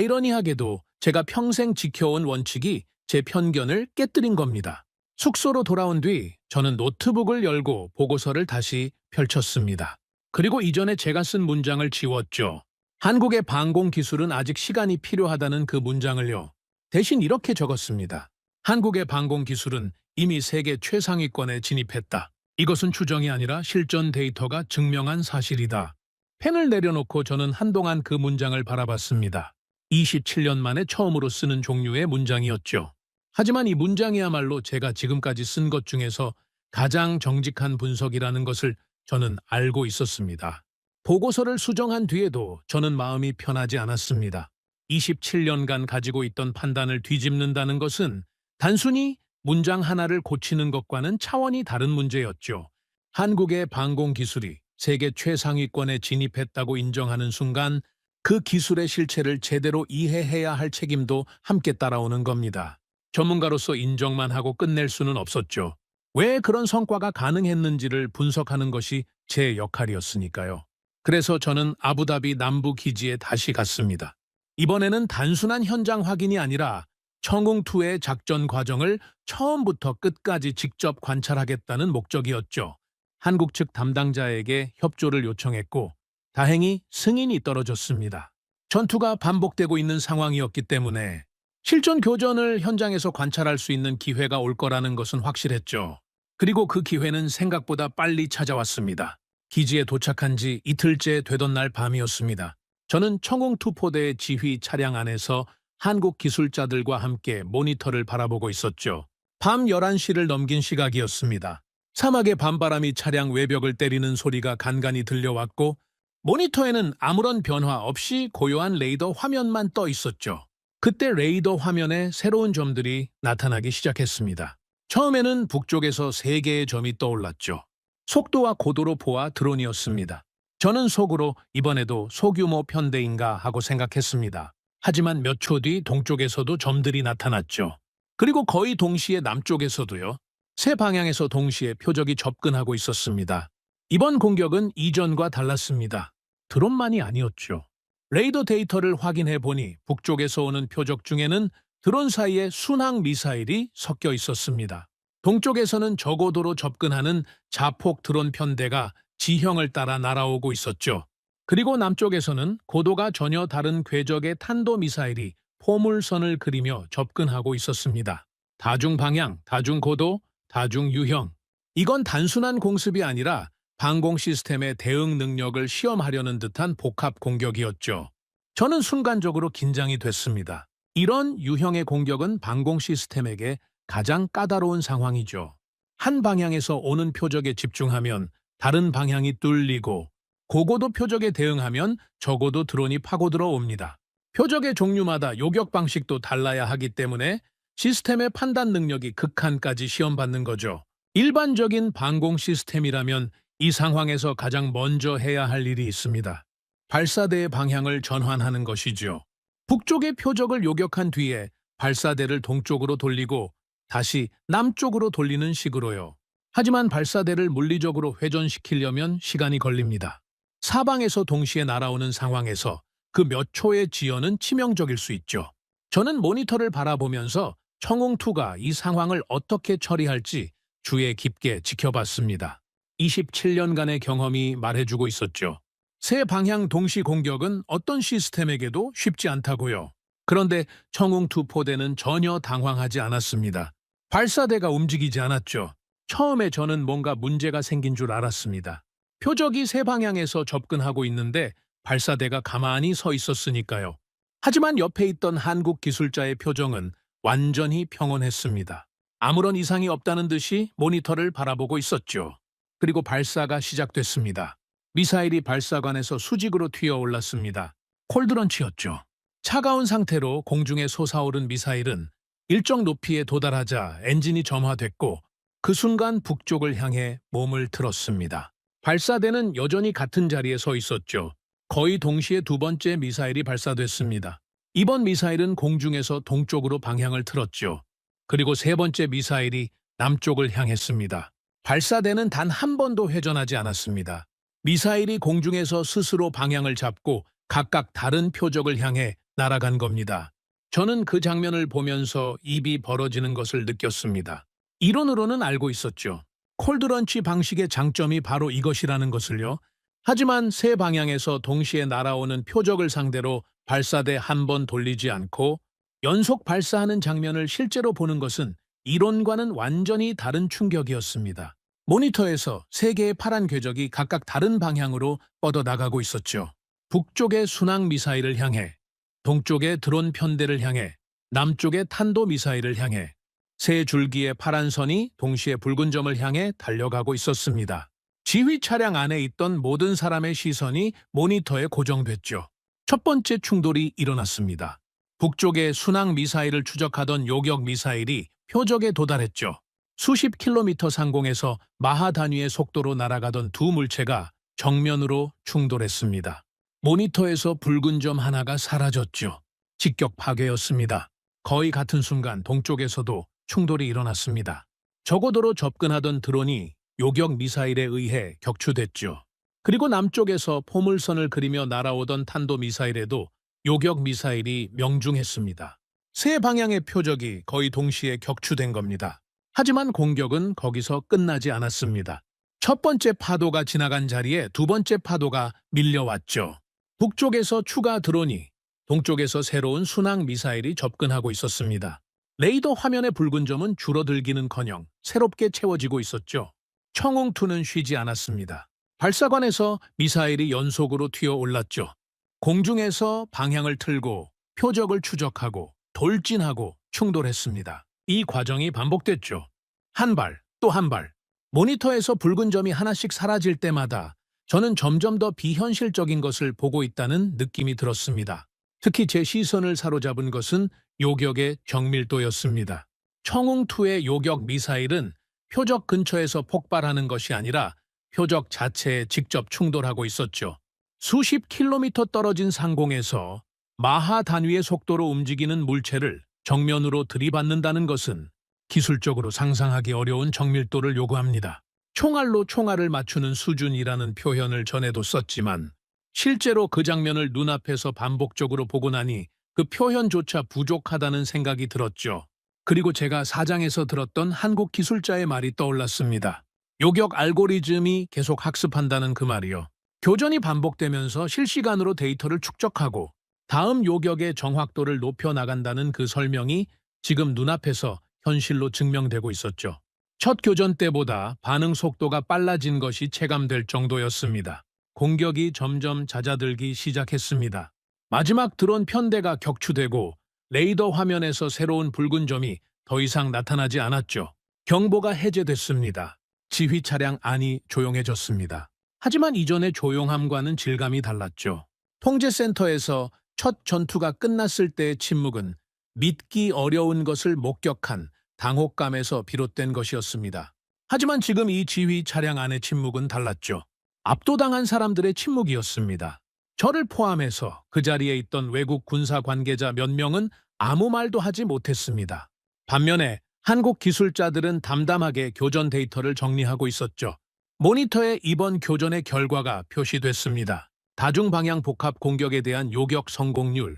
아이러니하게도 제가 평생 지켜온 원칙이 제 편견을 깨뜨린 겁니다. 숙소로 돌아온 뒤 저는 노트북을 열고 보고서를 다시 펼쳤습니다. 그리고 이전에 제가 쓴 문장을 지웠죠. 한국의 방공 기술은 아직 시간이 필요하다는 그 문장을요. 대신 이렇게 적었습니다. 한국의 방공 기술은 이미 세계 최상위권에 진입했다. 이것은 추정이 아니라 실전 데이터가 증명한 사실이다. 펜을 내려놓고 저는 한동안 그 문장을 바라봤습니다. 27년 만에 처음으로 쓰는 종류의 문장이었죠. 하지만 이 문장이야말로 제가 지금까지 쓴 것 중에서 가장 정직한 분석이라는 것을 저는 알고 있었습니다. 보고서를 수정한 뒤에도 저는 마음이 편하지 않았습니다. 27년간 가지고 있던 판단을 뒤집는다는 것은 단순히 문장 하나를 고치는 것과는 차원이 다른 문제였죠. 한국의 방공 기술이 세계 최상위권에 진입했다고 인정하는 순간 그 기술의 실체를 제대로 이해해야 할 책임도 함께 따라오는 겁니다. 전문가로서 인정만 하고 끝낼 수는 없었죠. 왜 그런 성과가 가능했는지를 분석하는 것이 제 역할이었으니까요. 그래서 저는 아부다비 남부 기지에 다시 갔습니다. 이번에는 단순한 현장 확인이 아니라 청웅2의 작전 과정을 처음부터 끝까지 직접 관찰하겠다는 목적이었죠. 한국 측 담당자에게 협조를 요청했고 다행히 승인이 떨어졌습니다. 전투가 반복되고 있는 상황이었기 때문에 실전 교전을 현장에서 관찰할 수 있는 기회가 올 거라는 것은 확실했죠. 그리고 그 기회는 생각보다 빨리 찾아왔습니다. 기지에 도착한 지 이틀째 되던 날 밤이었습니다. 저는 청웅2 포대의 지휘 차량 안에서 한국 기술자들과 함께 모니터를 바라보고 있었죠. 밤 11시를 넘긴 시각이었습니다. 사막의 밤바람이 차량 외벽을 때리는 소리가 간간히 들려왔고 모니터에는 아무런 변화 없이 고요한 레이더 화면만 떠 있었죠. 그때 레이더 화면에 새로운 점들이 나타나기 시작했습니다. 처음에는 북쪽에서 3개의 점이 떠올랐죠. 속도와 고도로 보아 드론이었습니다. 저는 속으로 이번에도 소규모 편대인가 하고 생각했습니다. 하지만 몇 초 뒤 동쪽에서도 점들이 나타났죠. 그리고 거의 동시에 남쪽에서도요. 세 방향에서 동시에 표적이 접근하고 있었습니다. 이번 공격은 이전과 달랐습니다. 드론만이 아니었죠. 레이더 데이터를 확인해 보니 북쪽에서 오는 표적 중에는 드론 사이에 순항 미사일이 섞여 있었습니다. 동쪽에서는 저고도로 접근하는 자폭 드론 편대가 지형을 따라 날아오고 있었죠. 그리고 남쪽에서는 고도가 전혀 다른 궤적의 탄도미사일이 포물선을 그리며 접근하고 있었습니다. 다중방향, 다중고도, 다중유형. 이건 단순한 공습이 아니라 방공 시스템의 대응 능력을 시험하려는 듯한 복합 공격이었죠. 저는 순간적으로 긴장이 됐습니다. 이런 유형의 공격은 방공 시스템에게 가장 까다로운 상황이죠. 한 방향에서 오는 표적에 집중하면 다른 방향이 뚫리고 고고도 표적에 대응하면 적어도 드론이 파고들어 옵니다. 표적의 종류마다 요격 방식도 달라야 하기 때문에 시스템의 판단 능력이 극한까지 시험받는 거죠. 일반적인 방공 시스템이라면 이 상황에서 가장 먼저 해야 할 일이 있습니다. 발사대의 방향을 전환하는 것이죠. 북쪽의 표적을 요격한 뒤에 발사대를 동쪽으로 돌리고 다시 남쪽으로 돌리는 식으로요. 하지만 발사대를 물리적으로 회전시키려면 시간이 걸립니다. 사방에서 동시에 날아오는 상황에서 그 몇 초의 지연은 치명적일 수 있죠. 저는 모니터를 바라보면서 청웅2가 이 상황을 어떻게 처리할지 주의 깊게 지켜봤습니다. 27년간의 경험이 말해주고 있었죠. 세 방향 동시 공격은 어떤 시스템에게도 쉽지 않다고요. 그런데 청웅2 포대는 전혀 당황하지 않았습니다. 발사대가 움직이지 않았죠. 처음에 저는 뭔가 문제가 생긴 줄 알았습니다. 표적이 세 방향에서 접근하고 있는데 발사대가 가만히 서 있었으니까요. 하지만 옆에 있던 한국 기술자의 표정은 완전히 평온했습니다. 아무런 이상이 없다는 듯이 모니터를 바라보고 있었죠. 그리고 발사가 시작됐습니다. 미사일이 발사관에서 수직으로 튀어올랐습니다. 콜드런치였죠. 차가운 상태로 공중에 솟아오른 미사일은 일정 높이에 도달하자 엔진이 점화됐고 그 순간 북쪽을 향해 몸을 틀었습니다. 발사대는 여전히 같은 자리에 서 있었죠. 거의 동시에 두 번째 미사일이 발사됐습니다. 이번 미사일은 공중에서 동쪽으로 방향을 틀었죠. 그리고 세 번째 미사일이 남쪽을 향했습니다. 발사대는 단 한 번도 회전하지 않았습니다. 미사일이 공중에서 스스로 방향을 잡고 각각 다른 표적을 향해 날아간 겁니다. 저는 그 장면을 보면서 입이 벌어지는 것을 느꼈습니다. 이론으로는 알고 있었죠. 콜드런치 방식의 장점이 바로 이것이라는 것을요. 하지만 세 방향에서 동시에 날아오는 표적을 상대로 발사대 한 번 돌리지 않고 연속 발사하는 장면을 실제로 보는 것은 이론과는 완전히 다른 충격이었습니다. 모니터에서 세 개의 파란 궤적이 각각 다른 방향으로 뻗어나가고 있었죠. 북쪽의 순항 미사일을 향해, 동쪽의 드론 편대를 향해, 남쪽의 탄도 미사일을 향해 세 줄기의 파란 선이 동시에 붉은 점을 향해 달려가고 있었습니다. 지휘 차량 안에 있던 모든 사람의 시선이 모니터에 고정됐죠. 첫 번째 충돌이 일어났습니다. 북쪽의 순항 미사일을 추적하던 요격 미사일이 표적에 도달했죠. 수십 킬로미터 상공에서 마하 단위의 속도로 날아가던 두 물체가 정면으로 충돌했습니다. 모니터에서 붉은 점 하나가 사라졌죠. 직격 파괴였습니다. 거의 같은 순간 동쪽에서도 충돌이 일어났습니다. 저고도로 접근하던 드론이 요격 미사일에 의해 격추됐죠. 그리고 남쪽에서 포물선을 그리며 날아오던 탄도 미사일에도 요격 미사일이 명중했습니다. 세 방향의 표적이 거의 동시에 격추된 겁니다. 하지만 공격은 거기서 끝나지 않았습니다. 첫 번째 파도가 지나간 자리에 두 번째 파도가 밀려왔죠. 북쪽에서 추가 드론이, 동쪽에서 새로운 순항 미사일이 접근하고 있었습니다. 레이더 화면의 붉은 점은 줄어들기는커녕 새롭게 채워지고 있었죠. 청웅2는 쉬지 않았습니다. 발사관에서 미사일이 연속으로 튀어올랐죠. 공중에서 방향을 틀고 표적을 추적하고 돌진하고 충돌했습니다. 이 과정이 반복됐죠. 한 발, 또 한 발. 모니터에서 붉은 점이 하나씩 사라질 때마다 저는 점점 더 비현실적인 것을 보고 있다는 느낌이 들었습니다. 특히 제 시선을 사로잡은 것은 요격의 정밀도였습니다. 청웅2의 요격 미사일은 표적 근처에서 폭발하는 것이 아니라 표적 자체에 직접 충돌하고 있었죠. 수십 킬로미터 떨어진 상공에서 마하 단위의 속도로 움직이는 물체를 정면으로 들이받는다는 것은 기술적으로 상상하기 어려운 정밀도를 요구합니다. 총알로 총알을 맞추는 수준이라는 표현을 전에도 썼지만 실제로 그 장면을 눈앞에서 반복적으로 보고 나니 그 표현조차 부족하다는 생각이 들었죠. 그리고 제가 사장에서 들었던 한국 기술자의 말이 떠올랐습니다. 요격 알고리즘이 계속 학습한다는 그 말이요. 교전이 반복되면서 실시간으로 데이터를 축적하고 다음 요격의 정확도를 높여나간다는 그 설명이 지금 눈앞에서 현실로 증명되고 있었죠. 첫 교전 때보다 반응 속도가 빨라진 것이 체감될 정도였습니다. 공격이 점점 잦아들기 시작했습니다. 마지막 드론 편대가 격추되고 레이더 화면에서 새로운 붉은 점이 더 이상 나타나지 않았죠. 경보가 해제됐습니다. 지휘 차량 안이 조용해졌습니다. 하지만 이전의 조용함과는 질감이 달랐죠. 통제센터에서 첫 전투가 끝났을 때의 침묵은 믿기 어려운 것을 목격한 당혹감에서 비롯된 것이었습니다. 하지만 지금 이 지휘 차량 안의 침묵은 달랐죠. 압도당한 사람들의 침묵이었습니다. 저를 포함해서 그 자리에 있던 외국 군사 관계자 몇 명은 아무 말도 하지 못했습니다. 반면에 한국 기술자들은 담담하게 교전 데이터를 정리하고 있었죠. 모니터에 이번 교전의 결과가 표시됐습니다. 다중방향 복합 공격에 대한 요격 성공률.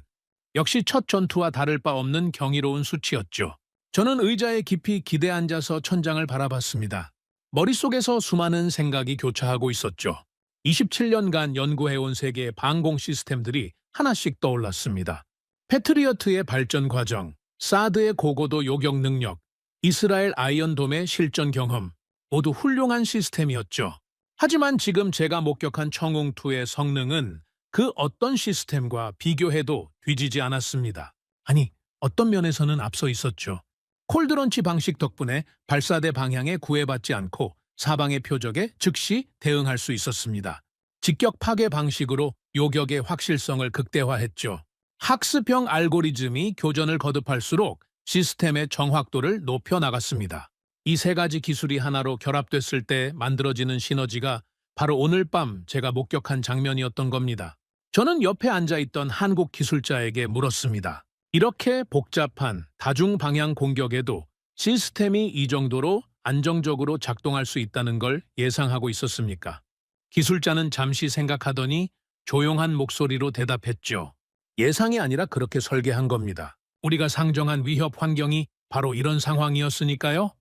역시 첫 전투와 다를 바 없는 경이로운 수치였죠. 저는 의자에 깊이 기대 앉아서 천장을 바라봤습니다. 머릿속에서 수많은 생각이 교차하고 있었죠. 27년간 연구해온 세계의 방공 시스템들이 하나씩 떠올랐습니다. 패트리어트의 발전 과정, 사드의 고고도 요격 능력, 이스라엘 아이언돔의 실전 경험, 모두 훌륭한 시스템이었죠. 하지만 지금 제가 목격한 청웅2의 성능은 그 어떤 시스템과 비교해도 뒤지지 않았습니다. 아니, 어떤 면에서는 앞서 있었죠. 콜드런치 방식 덕분에 발사대 방향에 구애받지 않고 사방의 표적에 즉시 대응할 수 있었습니다. 직격 파괴 방식으로 요격의 확실성을 극대화했죠. 학습형 알고리즘이 교전을 거듭할수록 시스템의 정확도를 높여나갔습니다. 이 세 가지 기술이 하나로 결합됐을 때 만들어지는 시너지가 바로 오늘 밤 제가 목격한 장면이었던 겁니다. 저는 옆에 앉아있던 한국 기술자에게 물었습니다. 이렇게 복잡한 다중방향 공격에도 시스템이 이 정도로 안정적으로 작동할 수 있다는 걸 예상하고 있었습니까? 기술자는 잠시 생각하더니 조용한 목소리로 대답했죠. 예상이 아니라 그렇게 설계한 겁니다. 우리가 상정한 위협 환경이 바로 이런 상황이었으니까요.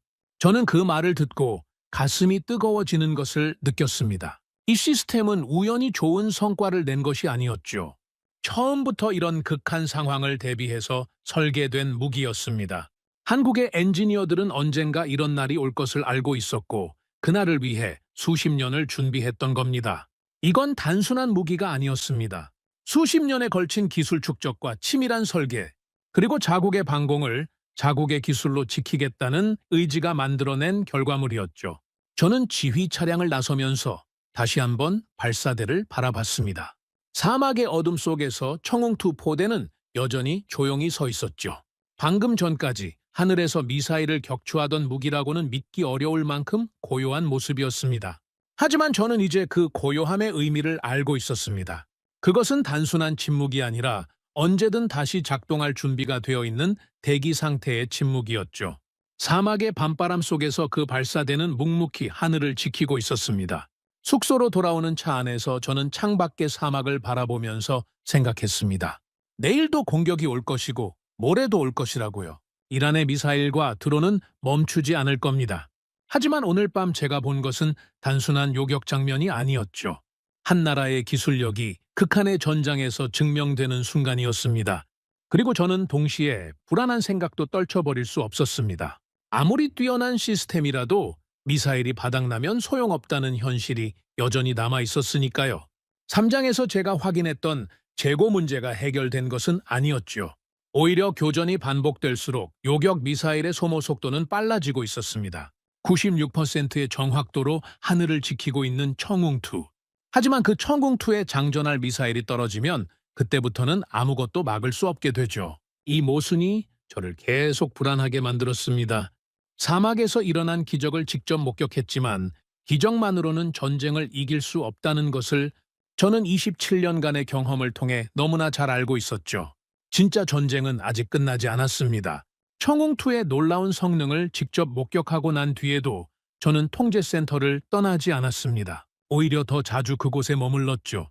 저는 그 말을 듣고 가슴이 뜨거워지는 것을 느꼈습니다. 이 시스템은 우연히 좋은 성과를 낸 것이 아니었죠. 처음부터 이런 극한 상황을 대비해서 설계된 무기였습니다. 한국의 엔지니어들은 언젠가 이런 날이 올 것을 알고 있었고 그날을 위해 수십 년을 준비했던 겁니다. 이건 단순한 무기가 아니었습니다. 수십 년에 걸친 기술 축적과 치밀한 설계, 그리고 자국의 방공을 자국의 기술로 지키겠다는 의지가 만들어낸 결과물이었죠. 저는 지휘 차량을 나서면서 다시 한번 발사대를 바라봤습니다. 사막의 어둠 속에서 청웅2 포대는 여전히 조용히 서 있었죠. 방금 전까지 하늘에서 미사일을 격추하던 무기라고는 믿기 어려울 만큼 고요한 모습이었습니다. 하지만 저는 이제 그 고요함의 의미를 알고 있었습니다. 그것은 단순한 침묵이 아니라 언제든 다시 작동할 준비가 되어 있는 대기 상태의 침묵이었죠. 사막의 밤바람 속에서 그 발사대는 묵묵히 하늘을 지키고 있었습니다. 숙소로 돌아오는 차 안에서 저는 창밖의 사막을 바라보면서 생각했습니다. 내일도 공격이 올 것이고 모레도 올 것이라고요. 이란의 미사일과 드론은 멈추지 않을 겁니다. 하지만 오늘 밤 제가 본 것은 단순한 요격 장면이 아니었죠. 한 나라의 기술력이 극한의 전장에서 증명되는 순간이었습니다. 그리고 저는 동시에 불안한 생각도 떨쳐버릴 수 없었습니다. 아무리 뛰어난 시스템이라도 미사일이 바닥나면 소용없다는 현실이 여전히 남아있었으니까요. 3장에서 제가 확인했던 재고 문제가 해결된 것은 아니었죠. 오히려 교전이 반복될수록 요격 미사일의 소모 속도는 빨라지고 있었습니다. 96%의 정확도로 하늘을 지키고 있는 청웅2. 하지만 그 청궁2에 장전할 미사일이 떨어지면 그때부터는 아무것도 막을 수 없게 되죠. 이 모순이 저를 계속 불안하게 만들었습니다. 사막에서 일어난 기적을 직접 목격했지만 기적만으로는 전쟁을 이길 수 없다는 것을 저는 27년간의 경험을 통해 너무나 잘 알고 있었죠. 진짜 전쟁은 아직 끝나지 않았습니다. 청궁2의 놀라운 성능을 직접 목격하고 난 뒤에도 저는 통제센터를 떠나지 않았습니다. 오히려 더 자주 그곳에 머물렀죠.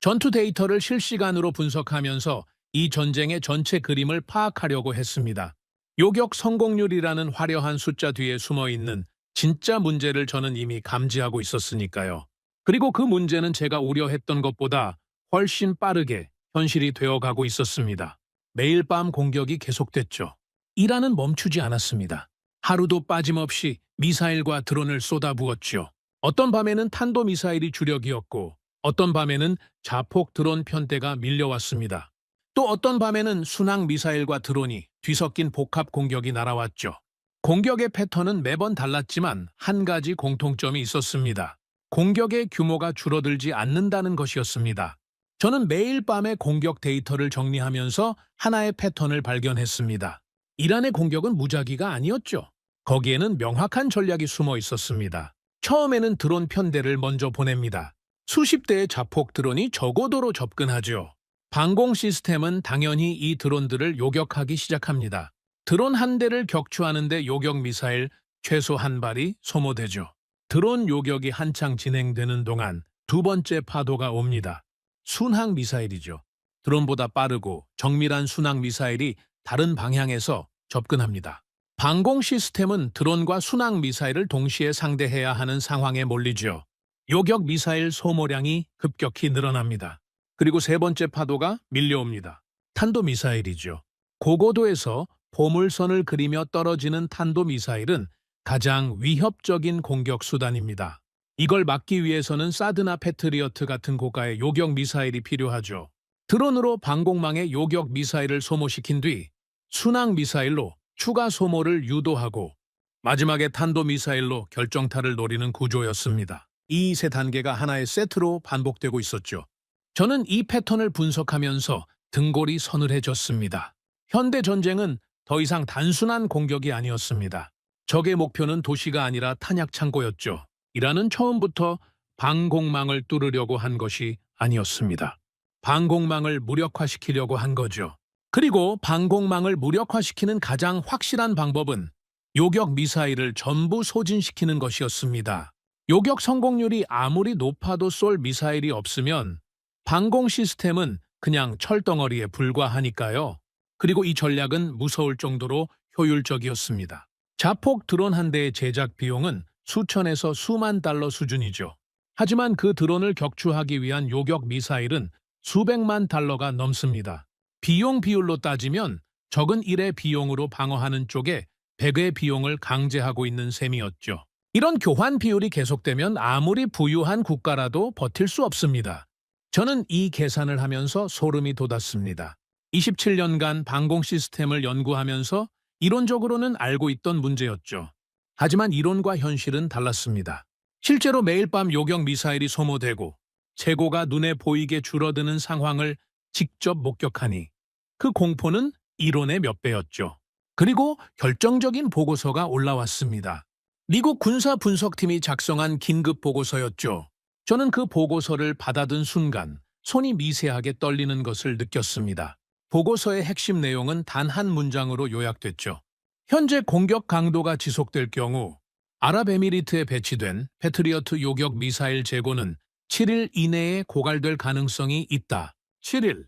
전투 데이터를 실시간으로 분석하면서 이 전쟁의 전체 그림을 파악하려고 했습니다. 요격 성공률이라는 화려한 숫자 뒤에 숨어있는 진짜 문제를 저는 이미 감지하고 있었으니까요. 그리고 그 문제는 제가 우려했던 것보다 훨씬 빠르게 현실이 되어가고 있었습니다. 매일 밤 공격이 계속됐죠. 이란은 멈추지 않았습니다. 하루도 빠짐없이 미사일과 드론을 쏟아부었죠. 어떤 밤에는 탄도미사일이 주력이었고 어떤 밤에는 자폭 드론 편대가 밀려왔습니다. 또 어떤 밤에는 순항 미사일과 드론이 뒤섞인 복합 공격이 날아왔죠. 공격의 패턴은 매번 달랐지만 한 가지 공통점이 있었습니다. 공격의 규모가 줄어들지 않는다는 것이었습니다. 저는 매일 밤에 공격 데이터를 정리하면서 하나의 패턴을 발견했습니다. 이란의 공격은 무작위가 아니었죠. 거기에는 명확한 전략이 숨어 있었습니다. 처음에는 드론 편대를 먼저 보냅니다. 수십 대의 자폭 드론이 저고도로 접근하죠. 방공 시스템은 당연히 이 드론들을 요격하기 시작합니다. 드론 한 대를 격추하는데 요격 미사일 최소 한 발이 소모되죠. 드론 요격이 한창 진행되는 동안 두 번째 파도가 옵니다. 순항 미사일이죠. 드론보다 빠르고 정밀한 순항 미사일이 다른 방향에서 접근합니다. 방공 시스템은 드론과 순항 미사일을 동시에 상대해야 하는 상황에 몰리죠. 요격 미사일 소모량이 급격히 늘어납니다. 그리고 세 번째 파도가 밀려옵니다. 탄도미사일이죠. 고고도에서 보물선을 그리며 떨어지는 탄도미사일은 가장 위협적인 공격 수단입니다. 이걸 막기 위해서는 사드나 패트리어트 같은 고가의 요격 미사일이 필요하죠. 드론으로 방공망의 요격 미사일을 소모시킨 뒤 순항 미사일로 추가 소모를 유도하고 마지막에 탄도미사일로 결정타를 노리는 구조였습니다. 이 세 단계가 하나의 세트로 반복되고 있었죠. 저는 이 패턴을 분석하면서 등골이 서늘해졌습니다. 현대 전쟁은 더 이상 단순한 공격이 아니었습니다. 적의 목표는 도시가 아니라 탄약 창고였죠. 이란은 처음부터 방공망을 뚫으려고 한 것이 아니었습니다. 방공망을 무력화시키려고 한 거죠. 그리고 방공망을 무력화시키는 가장 확실한 방법은 요격 미사일을 전부 소진시키는 것이었습니다. 요격 성공률이 아무리 높아도 쏠 미사일이 없으면 방공 시스템은 그냥 철덩어리에 불과하니까요. 그리고 이 전략은 무서울 정도로 효율적이었습니다. 자폭 드론 한 대의 제작 비용은 수천에서 수만 달러 수준이죠. 하지만 그 드론을 격추하기 위한 요격 미사일은 수백만 달러가 넘습니다. 비용 비율로 따지면 적은 1의 비용으로 방어하는 쪽에 100의 비용을 강제하고 있는 셈이었죠. 이런 교환 비율이 계속되면 아무리 부유한 국가라도 버틸 수 없습니다. 저는 이 계산을 하면서 소름이 돋았습니다. 27년간 방공 시스템을 연구하면서 이론적으로는 알고 있던 문제였죠. 하지만 이론과 현실은 달랐습니다. 실제로 매일 밤 요격 미사일이 소모되고 재고가 눈에 보이게 줄어드는 상황을 직접 목격하니 그 공포는 이론의 몇 배였죠. 그리고 결정적인 보고서가 올라왔습니다. 미국 군사분석팀이 작성한 긴급 보고서였죠. 저는 그 보고서를 받아든 순간 손이 미세하게 떨리는 것을 느꼈습니다. 보고서의 핵심 내용은 단 한 문장으로 요약됐죠. 현재 공격 강도가 지속될 경우 아랍에미리트에 배치된 패트리어트 요격 미사일 재고는 7일 이내에 고갈될 가능성이 있다. 7일,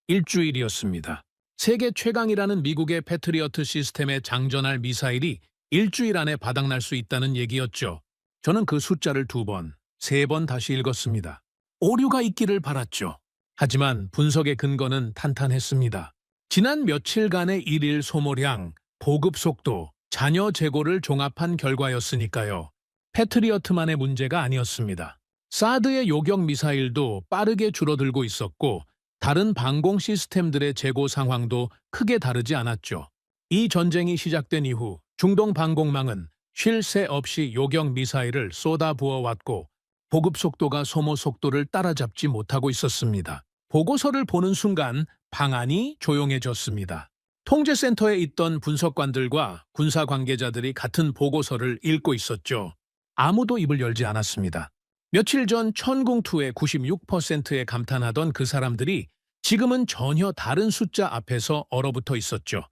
일주일이었습니다. 세계 최강이라는 미국의 패트리어트 시스템에 장전할 미사일이 일주일 안에 바닥날 수 있다는 얘기였죠. 저는 그 숫자를 2번, 3번 다시 읽었습니다. 오류가 있기를 바랐죠. 하지만 분석의 근거는 탄탄했습니다. 지난 며칠간의 일일 소모량, 보급 속도, 잔여 재고를 종합한 결과였으니까요. 패트리어트만의 문제가 아니었습니다. 사드의 요격 미사일도 빠르게 줄어들고 있었고 다른 방공 시스템들의 재고 상황도 크게 다르지 않았죠. 이 전쟁이 시작된 이후 중동 방공망은 쉴 새 없이 요격 미사일을 쏟아부어왔고 보급 속도가 소모 속도를 따라잡지 못하고 있었습니다. 보고서를 보는 순간 방안이 조용해졌습니다. 통제센터에 있던 분석관들과 군사 관계자들이 같은 보고서를 읽고 있었죠. 아무도 입을 열지 않았습니다. 며칠 전 천궁2의 96%에 감탄하던 그 사람들이 지금은 전혀 다른 숫자 앞에서 얼어붙어 있었죠.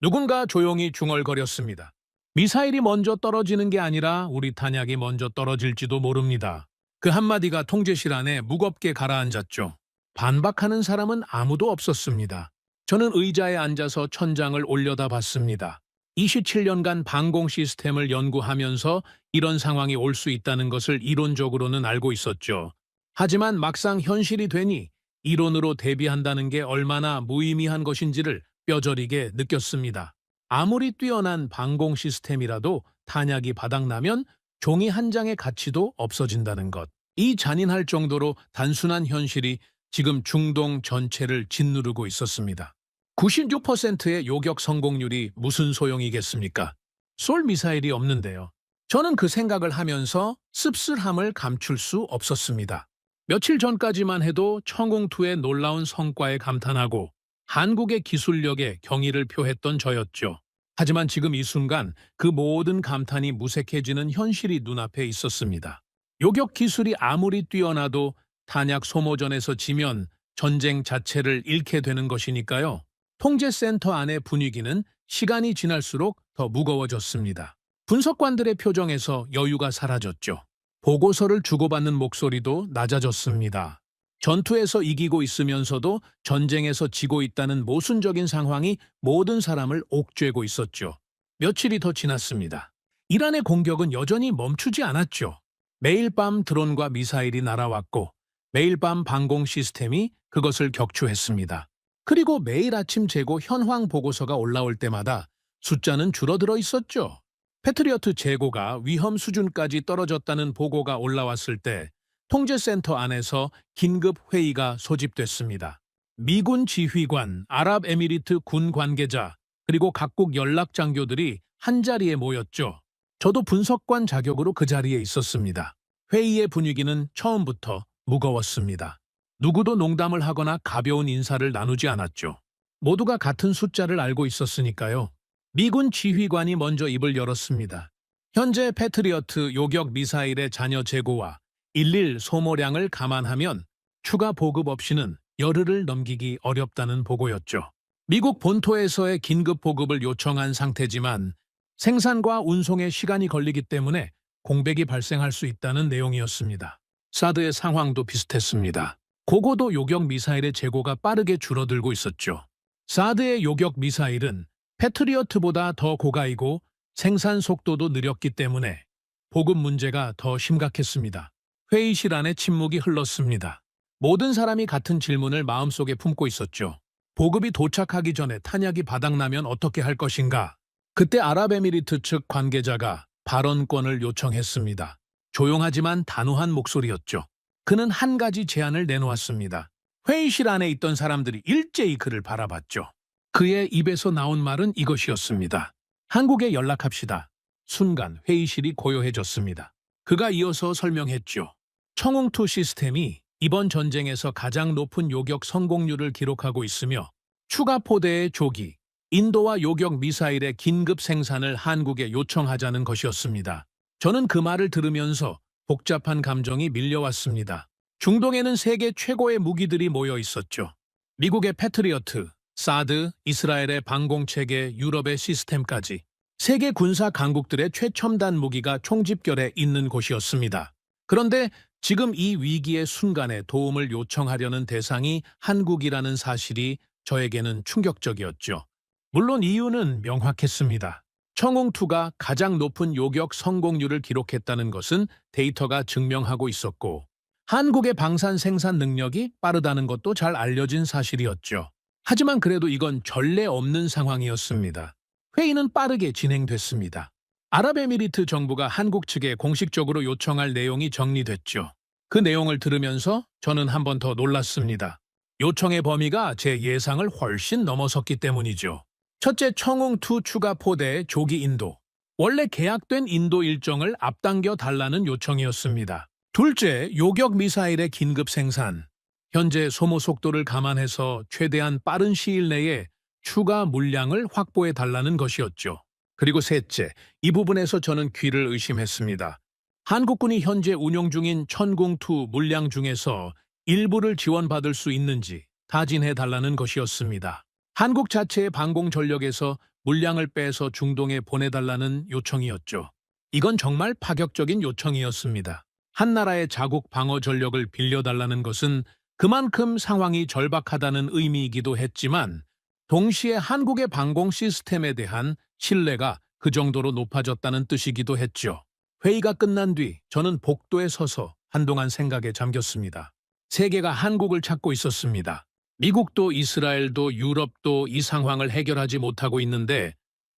누군가 조용히 중얼거렸습니다. 미사일이 먼저 떨어지는 게 아니라 우리 탄약이 먼저 떨어질지도 모릅니다. 그 한마디가 통제실 안에 무겁게 가라앉았죠. 반박하는 사람은 아무도 없었습니다. 저는 의자에 앉아서 천장을 올려다봤습니다. 27년간 방공 시스템을 연구하면서 이런 상황이 올 수 있다는 것을 이론적으로는 알고 있었죠. 하지만 막상 현실이 되니 이론으로 대비한다는 게 얼마나 무의미한 것인지를 뼈저리게 느꼈습니다. 아무리 뛰어난 방공 시스템이라도 탄약이 바닥나면 종이 한 장의 가치도 없어진다는 것. 이 잔인할 정도로 단순한 현실이 지금 중동 전체를 짓누르고 있었습니다. 96%의 요격 성공률이 무슨 소용이겠습니까? 쏠 미사일이 없는데요. 저는 그 생각을 하면서 씁쓸함을 감출 수 없었습니다. 며칠 전까지만 해도 청웅2의 놀라운 성과에 감탄하고 한국의 기술력에 경의를 표했던 저였죠. 하지만 지금 이 순간 그 모든 감탄이 무색해지는 현실이 눈앞에 있었습니다. 요격 기술이 아무리 뛰어나도 탄약 소모전에서 지면 전쟁 자체를 잃게 되는 것이니까요. 통제센터 안의 분위기는 시간이 지날수록 더 무거워졌습니다. 분석관들의 표정에서 여유가 사라졌죠. 보고서를 주고받는 목소리도 낮아졌습니다. 전투에서 이기고 있으면서도 전쟁에서 지고 있다는 모순적인 상황이 모든 사람을 옥죄고 있었죠. 며칠이 더 지났습니다. 이란의 공격은 여전히 멈추지 않았죠. 매일 밤 드론과 미사일이 날아왔고 매일 밤 방공 시스템이 그것을 격추했습니다. 그리고 매일 아침 재고 현황 보고서가 올라올 때마다 숫자는 줄어들어 있었죠. 패트리어트 재고가 위험 수준까지 떨어졌다는 보고가 올라왔을 때 통제센터 안에서 긴급 회의가 소집됐습니다. 미군 지휘관, 아랍에미리트 군 관계자, 그리고 각국 연락 장교들이 한자리에 모였죠. 저도 분석관 자격으로 그 자리에 있었습니다. 회의의 분위기는 처음부터 무거웠습니다. 누구도 농담을 하거나 가벼운 인사를 나누지 않았죠. 모두가 같은 숫자를 알고 있었으니까요. 미군 지휘관이 먼저 입을 열었습니다. 현재 패트리어트 요격 미사일의 잔여 재고와 일일 소모량을 감안하면 추가 보급 없이는 열흘을 넘기기 어렵다는 보고였죠. 미국 본토에서의 긴급 보급을 요청한 상태지만 생산과 운송에 시간이 걸리기 때문에 공백이 발생할 수 있다는 내용이었습니다. 사드의 상황도 비슷했습니다. 고고도 요격 미사일의 재고가 빠르게 줄어들고 있었죠. 사드의 요격 미사일은 패트리어트보다 더 고가이고 생산 속도도 느렸기 때문에 보급 문제가 더 심각했습니다. 회의실 안에 침묵이 흘렀습니다. 모든 사람이 같은 질문을 마음속에 품고 있었죠. 보급이 도착하기 전에 탄약이 바닥나면 어떻게 할 것인가? 그때 아랍에미리트 측 관계자가 발언권을 요청했습니다. 조용하지만 단호한 목소리였죠. 그는 한 가지 제안을 내놓았습니다. 회의실 안에 있던 사람들이 일제히 그를 바라봤죠. 그의 입에서 나온 말은 이것이었습니다. 한국에 연락합시다. 순간 회의실이 고요해졌습니다. 그가 이어서 설명했죠. 청웅2 시스템이 이번 전쟁에서 가장 높은 요격 성공률을 기록하고 있으며 추가 포대의 조기, 인도와 요격 미사일의 긴급 생산을 한국에 요청하자는 것이었습니다. 저는 그 말을 들으면서 복잡한 감정이 밀려왔습니다. 중동에는 세계 최고의 무기들이 모여 있었죠. 미국의 패트리어트, 사드, 이스라엘의 방공체계, 유럽의 시스템까지 세계 군사 강국들의 최첨단 무기가 총집결해 있는 곳이었습니다. 그런데 지금 이 위기의 순간에 도움을 요청하려는 대상이 한국이라는 사실이 저에게는 충격적이었죠. 물론 이유는 명확했습니다. 청웅2가 가장 높은 요격 성공률을 기록했다는 것은 데이터가 증명하고 있었고 한국의 방산 생산 능력이 빠르다는 것도 잘 알려진 사실이었죠. 하지만 그래도 이건 전례 없는 상황이었습니다. 회의는 빠르게 진행됐습니다. 아랍에미리트 정부가 한국 측에 공식적으로 요청할 내용이 정리됐죠. 그 내용을 들으면서 저는 한 번 더 놀랐습니다. 요청의 범위가 제 예상을 훨씬 넘어섰기 때문이죠. 첫째, 청웅2 추가 포대의 조기 인도. 원래 계약된 인도 일정을 앞당겨 달라는 요청이었습니다. 둘째, 요격 미사일의 긴급 생산. 현재 소모 속도를 감안해서 최대한 빠른 시일 내에 추가 물량을 확보해 달라는 것이었죠. 그리고 셋째, 이 부분에서 저는 귀를 의심했습니다. 한국군이 현재 운용 중인 천궁2 물량 중에서 일부를 지원받을 수 있는지 타진해 달라는 것이었습니다. 한국 자체의 방공 전력에서 물량을 빼서 중동에 보내달라는 요청이었죠. 이건 정말 파격적인 요청이었습니다. 한 나라의 자국 방어 전력을 빌려달라는 것은 그만큼 상황이 절박하다는 의미이기도 했지만 동시에 한국의 방공 시스템에 대한 신뢰가 그 정도로 높아졌다는 뜻이기도 했죠. 회의가 끝난 뒤 저는 복도에 서서 한동안 생각에 잠겼습니다. 세계가 한국을 찾고 있었습니다. 미국도 이스라엘도 유럽도 이 상황을 해결하지 못하고 있는데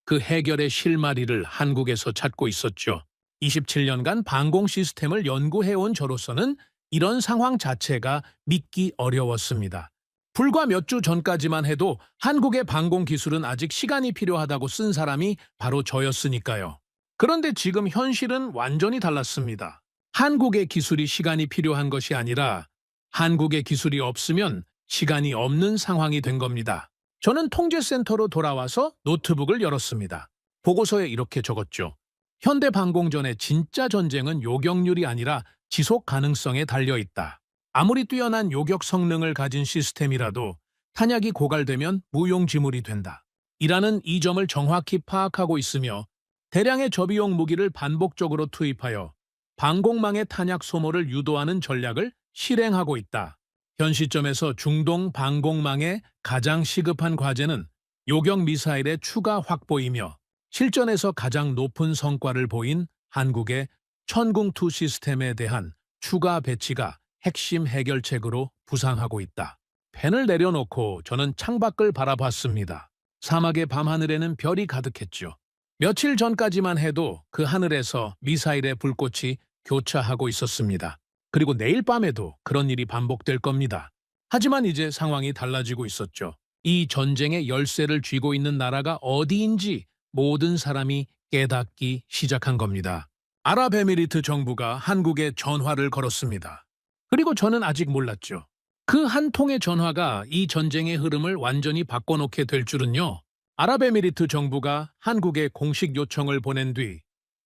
그 해결의 실마리를 한국에서 찾고 있었죠. 27년간 방공 시스템을 연구해온 저로서는 이런 상황 자체가 믿기 어려웠습니다. 불과 몇 주 전까지만 해도 한국의 방공 기술은 아직 시간이 필요하다고 쓴 사람이 바로 저였으니까요. 그런데 지금 현실은 완전히 달랐습니다. 한국의 기술이 시간이 필요한 것이 아니라 한국의 기술이 없으면 시간이 없는 상황이 된 겁니다. 저는 통제센터로 돌아와서 노트북을 열었습니다. 보고서에 이렇게 적었죠. 현대방공전의 진짜 전쟁은 요격률이 아니라 지속 가능성에 달려 있다. 아무리 뛰어난 요격 성능을 가진 시스템이라도 탄약이 고갈되면 무용지물이 된다. 이라는 이 점을 정확히 파악하고 있으며 대량의 저비용 무기를 반복적으로 투입하여 방공망의 탄약 소모를 유도하는 전략을 실행하고 있다. 현 시점에서 중동 방공망의 가장 시급한 과제는 요격 미사일의 추가 확보이며 실전에서 가장 높은 성과를 보인 한국의 천궁2 시스템에 대한 추가 배치가 핵심 해결책으로 부상하고 있다. 펜을 내려놓고 저는 창밖을 바라봤습니다. 사막의 밤하늘에는 별이 가득했죠. 며칠 전까지만 해도 그 하늘에서 미사일의 불꽃이 교차하고 있었습니다. 그리고 내일 밤에도 그런 일이 반복될 겁니다. 하지만 이제 상황이 달라지고 있었죠. 이 전쟁의 열쇠를 쥐고 있는 나라가 어디인지 모든 사람이 깨닫기 시작한 겁니다. 아랍에미리트 정부가 한국에 전화를 걸었습니다. 그리고 저는 아직 몰랐죠. 그 한 통의 전화가 이 전쟁의 흐름을 완전히 바꿔놓게 될 줄은요. 아랍에미리트 정부가 한국에 공식 요청을 보낸 뒤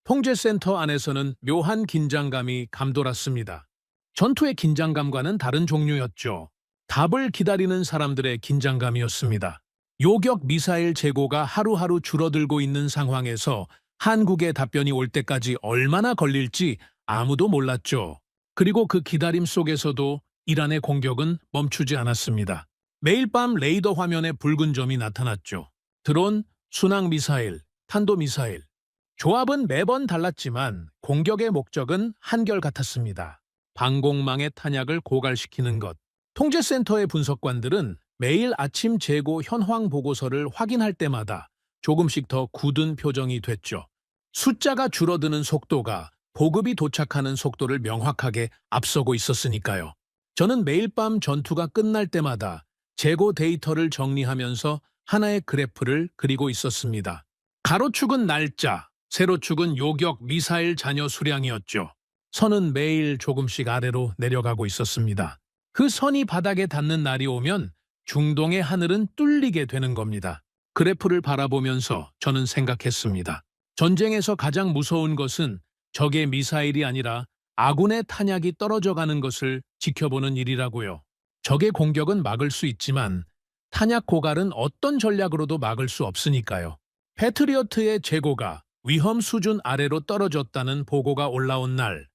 통제센터 안에서는 묘한 긴장감이 감돌았습니다. 전투의 긴장감과는 다른 종류였죠. 답을 기다리는 사람들의 긴장감이었습니다. 요격 미사일 재고가 하루하루 줄어들고 있는 상황에서 한국의 답변이 올 때까지 얼마나 걸릴지 아무도 몰랐죠. 그리고 그 기다림 속에서도 이란의 공격은 멈추지 않았습니다. 매일 밤 레이더 화면에 붉은 점이 나타났죠. 드론, 순항미사일, 탄도미사일. 조합은 매번 달랐지만 공격의 목적은 한결같았습니다. 방공망의 탄약을 고갈시키는 것. 통제센터의 분석관들은 매일 아침 재고 현황 보고서를 확인할 때마다 조금씩 더 굳은 표정이 됐죠. 숫자가 줄어드는 속도가 보급이 도착하는 속도를 명확하게 앞서고 있었으니까요. 저는 매일 밤 전투가 끝날 때마다 재고 데이터를 정리하면서 하나의 그래프를 그리고 있었습니다. 가로축은 날짜, 세로축은 요격 미사일 잔여 수량이었죠. 선은 매일 조금씩 아래로 내려가고 있었습니다. 그 선이 바닥에 닿는 날이 오면 중동의 하늘은 뚫리게 되는 겁니다. 그래프를 바라보면서 저는 생각했습니다. 전쟁에서 가장 무서운 것은 적의 미사일이 아니라 아군의 탄약이 떨어져 가는 것을 지켜보는 일이라고요. 적의 공격은 막을 수 있지만 탄약 고갈은 어떤 전략으로도 막을 수 없으니까요. 패트리어트의 재고가 위험 수준 아래로 떨어졌다는 보고가 올라온 날,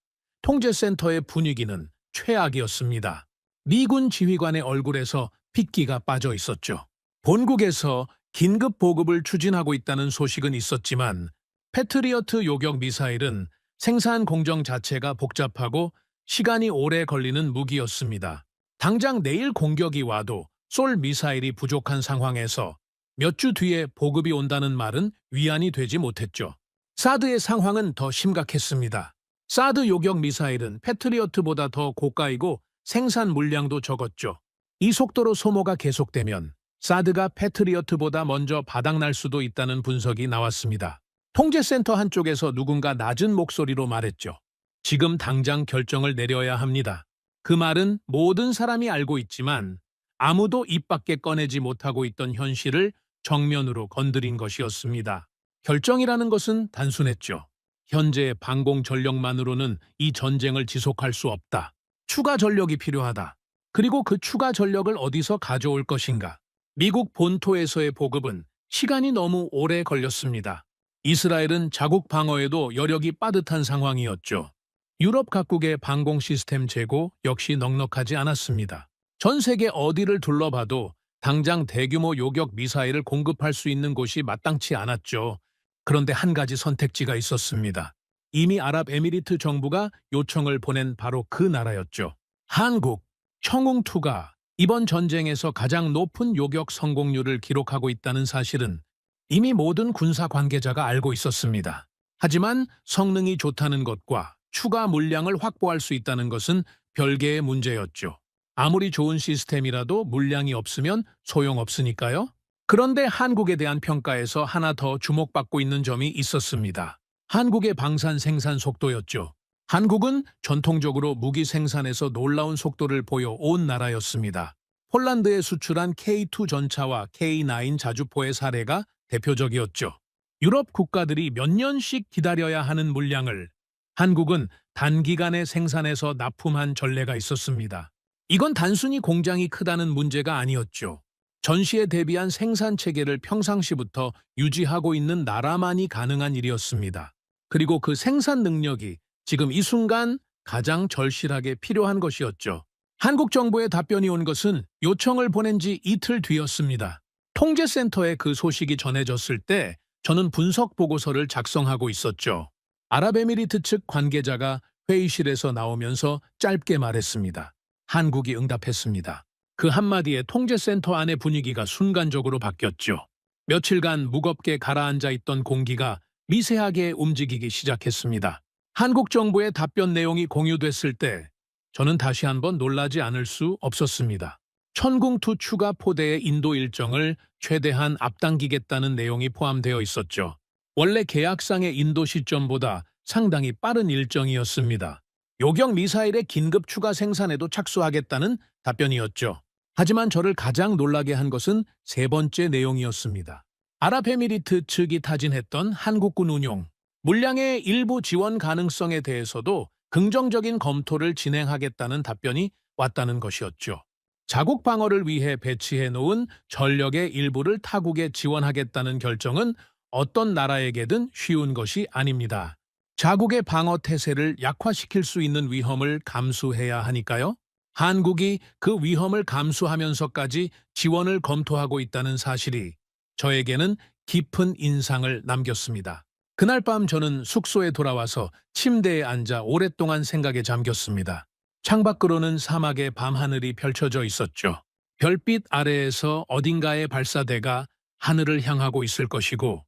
통제센터의 분위기는 최악이었습니다. 미군 지휘관의 얼굴에서 핏기가 빠져 있었죠. 본국에서 긴급 보급을 추진하고 있다는 소식은 있었지만 패트리어트 요격 미사일은 생산 공정 자체가 복잡하고 시간이 오래 걸리는 무기였습니다. 당장 내일 공격이 와도 쏠 미사일이 부족한 상황에서 몇 주 뒤에 보급이 온다는 말은 위안이 되지 못했죠. 사드의 상황은 더 심각했습니다. 사드 요격 미사일은 패트리어트보다 더 고가이고 생산 물량도 적었죠. 이 속도로 소모가 계속되면 사드가 패트리어트보다 먼저 바닥날 수도 있다는 분석이 나왔습니다. 통제센터 한쪽에서 누군가 낮은 목소리로 말했죠. 지금 당장 결정을 내려야 합니다. 그 말은 모든 사람이 알고 있지만 아무도 입 밖에 꺼내지 못하고 있던 현실을 정면으로 건드린 것이었습니다. 결정이라는 것은 단순했죠. 현재의 방공 전력만으로는 이 전쟁을 지속할 수 없다. 추가 전력이 필요하다. 그리고 그 추가 전력을 어디서 가져올 것인가? 미국 본토에서의 보급은 시간이 너무 오래 걸렸습니다. 이스라엘은 자국 방어에도 여력이 빠듯한 상황이었죠. 유럽 각국의 방공 시스템 재고 역시 넉넉하지 않았습니다. 전 세계 어디를 둘러봐도 당장 대규모 요격 미사일을 공급할 수 있는 곳이 마땅치 않았죠. 그런데 한 가지 선택지가 있었습니다. 이미 아랍에미리트 정부가 요청을 보낸 바로 그 나라였죠. 한국, 청웅2가 이번 전쟁에서 가장 높은 요격 성공률을 기록하고 있다는 사실은 이미 모든 군사 관계자가 알고 있었습니다. 하지만 성능이 좋다는 것과 추가 물량을 확보할 수 있다는 것은 별개의 문제였죠. 아무리 좋은 시스템이라도 물량이 없으면 소용없으니까요. 그런데 한국에 대한 평가에서 하나 더 주목받고 있는 점이 있었습니다. 한국의 방산 생산 속도였죠. 한국은 전통적으로 무기 생산에서 놀라운 속도를 보여온 나라였습니다. 폴란드에 수출한 K2 전차와 K9 자주포의 사례가 대표적이었죠. 유럽 국가들이 몇 년씩 기다려야 하는 물량을 한국은 단기간에 생산해서 납품한 전례가 있었습니다. 이건 단순히 공장이 크다는 문제가 아니었죠. 전시에 대비한 생산 체계를 평상시부터 유지하고 있는 나라만이 가능한 일이었습니다. 그리고 그 생산 능력이 지금 이 순간 가장 절실하게 필요한 것이었죠. 한국 정부의 답변이 온 것은 요청을 보낸 지 이틀 뒤였습니다. 통제센터에 그 소식이 전해졌을 때 저는 분석 보고서를 작성하고 있었죠. 아랍에미리트 측 관계자가 회의실에서 나오면서 짧게 말했습니다. 한국이 응답했습니다. 그 한마디에 통제센터 안의 분위기가 순간적으로 바뀌었죠. 며칠간 무겁게 가라앉아 있던 공기가 미세하게 움직이기 시작했습니다. 한국 정부의 답변 내용이 공유됐을 때 저는 다시 한번 놀라지 않을 수 없었습니다. 천궁2 추가 포대의 인도 일정을 최대한 앞당기겠다는 내용이 포함되어 있었죠. 원래 계약상의 인도 시점보다 상당히 빠른 일정이었습니다. 요격 미사일의 긴급 추가 생산에도 착수하겠다는 답변이었죠. 하지만 저를 가장 놀라게 한 것은 세 번째 내용이었습니다. 아랍에미리트 측이 타진했던 한국군 운용, 물량의 일부 지원 가능성에 대해서도 긍정적인 검토를 진행하겠다는 답변이 왔다는 것이었죠. 자국 방어를 위해 배치해 놓은 전력의 일부를 타국에 지원하겠다는 결정은 어떤 나라에게든 쉬운 것이 아닙니다. 자국의 방어 태세를 약화시킬 수 있는 위험을 감수해야 하니까요. 한국이 그 위험을 감수하면서까지 지원을 검토하고 있다는 사실이 저에게는 깊은 인상을 남겼습니다. 그날 밤 저는 숙소에 돌아와서 침대에 앉아 오랫동안 생각에 잠겼습니다. 창밖으로는 사막의 밤하늘이 펼쳐져 있었죠. 별빛 아래에서 어딘가의 발사대가 하늘을 향하고 있을 것이고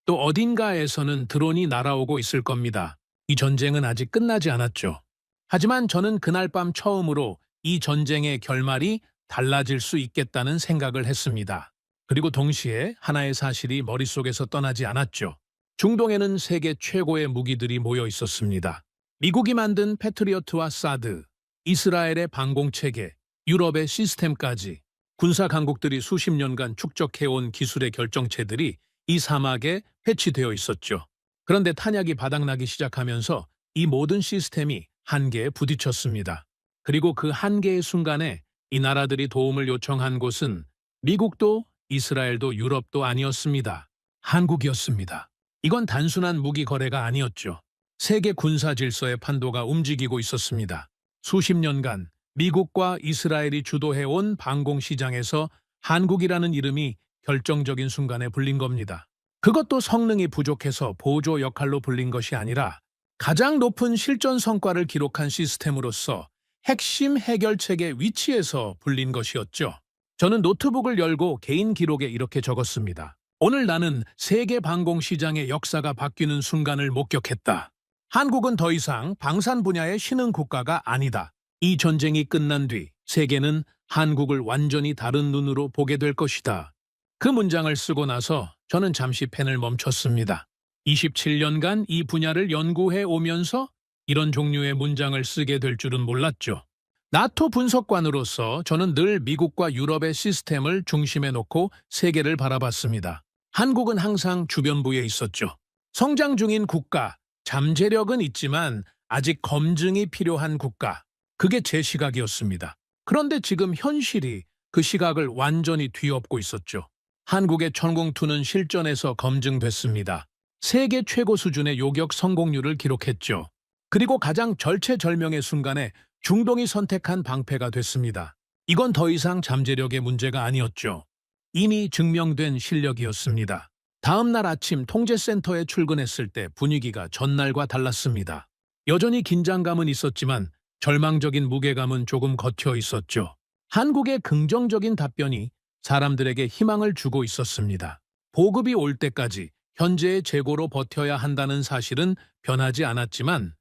또 어딘가에서는 드론이 날아오고 있을 겁니다. 이 전쟁은 아직 끝나지 않았죠. 하지만 저는 그날 밤 처음으로 이 전쟁의 결말이 달라질 수 있겠다는 생각을 했습니다. 그리고 동시에 하나의 사실이 머릿속에서 떠나지 않았죠. 중동에는 세계 최고의 무기들이 모여 있었습니다. 미국이 만든 패트리어트와 사드, 이스라엘의 방공체계, 유럽의 시스템까지 군사 강국들이 수십 년간 축적해온 기술의 결정체들이 이 사막에 배치되어 있었죠. 그런데 탄약이 바닥나기 시작하면서 이 모든 시스템이 한계에 부딪혔습니다. 그리고 그 한계의 순간에 이 나라들이 도움을 요청한 곳은 미국도 이스라엘도 유럽도 아니었습니다. 한국이었습니다. 이건 단순한 무기 거래가 아니었죠. 세계 군사 질서의 판도가 움직이고 있었습니다. 수십 년간 미국과 이스라엘이 주도해온 방공시장에서 한국이라는 이름이 결정적인 순간에 불린 겁니다. 그것도 성능이 부족해서 보조 역할로 불린 것이 아니라 가장 높은 실전 성과를 기록한 시스템으로서 핵심 해결책의 위치에서 불린 것이었죠. 저는 노트북을 열고 개인 기록에 이렇게 적었습니다. 오늘 나는 세계 방공시장의 역사가 바뀌는 순간을 목격했다. 한국은 더 이상 방산 분야의 신흥 국가가 아니다. 이 전쟁이 끝난 뒤 세계는 한국을 완전히 다른 눈으로 보게 될 것이다. 그 문장을 쓰고 나서 저는 잠시 펜을 멈췄습니다. 27년간 이 분야를 연구해 오면서 이런 종류의 문장을 쓰게 될 줄은 몰랐죠. 나토 분석관으로서 저는 늘 미국과 유럽의 시스템을 중심에 놓고 세계를 바라봤습니다. 한국은 항상 주변부에 있었죠. 성장 중인 국가, 잠재력은 있지만 아직 검증이 필요한 국가. 그게 제 시각이었습니다. 그런데 지금 현실이 그 시각을 완전히 뒤엎고 있었죠. 한국의 천궁2는 실전에서 검증됐습니다. 세계 최고 수준의 요격 성공률을 기록했죠. 그리고 가장 절체절명의 순간에 중동이 선택한 방패가 됐습니다. 이건 더 이상 잠재력의 문제가 아니었죠. 이미 증명된 실력이었습니다. 다음 날 아침 통제센터에 출근했을 때 분위기가 전날과 달랐습니다. 여전히 긴장감은 있었지만 절망적인 무게감은 조금 걷혀 있었죠. 한국의 긍정적인 답변이 사람들에게 희망을 주고 있었습니다. 보급이 올 때까지 현재의 재고로 버텨야 한다는 사실은 변하지 않았지만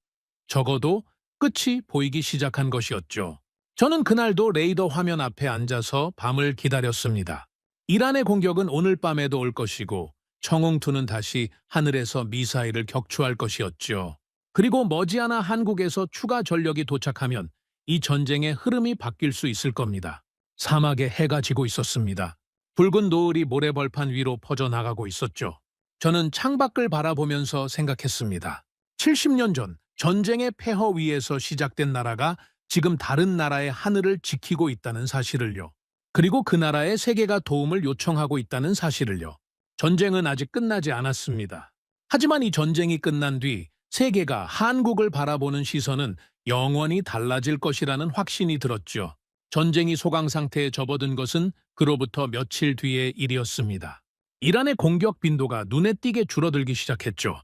적어도 끝이 보이기 시작한 것이었죠. 저는 그날도 레이더 화면 앞에 앉아서 밤을 기다렸습니다. 이란의 공격은 오늘 밤에도 올 것이고 청웅투는 다시 하늘에서 미사일을 격추할 것이었죠. 그리고 머지않아 한국에서 추가 전력이 도착하면 이 전쟁의 흐름이 바뀔 수 있을 겁니다. 사막에 해가 지고 있었습니다. 붉은 노을이 모래벌판 위로 퍼져나가고 있었죠. 저는 창밖을 바라보면서 생각했습니다. 70년 전 전쟁의 폐허 위에서 시작된 나라가 지금 다른 나라의 하늘을 지키고 있다는 사실을요. 그리고 그 나라에 세계가 도움을 요청하고 있다는 사실을요. 전쟁은 아직 끝나지 않았습니다. 하지만 이 전쟁이 끝난 뒤 세계가 한국을 바라보는 시선은 영원히 달라질 것이라는 확신이 들었죠. 전쟁이 소강 상태에 접어든 것은 그로부터 며칠 뒤의 일이었습니다. 이란의 공격 빈도가 눈에 띄게 줄어들기 시작했죠.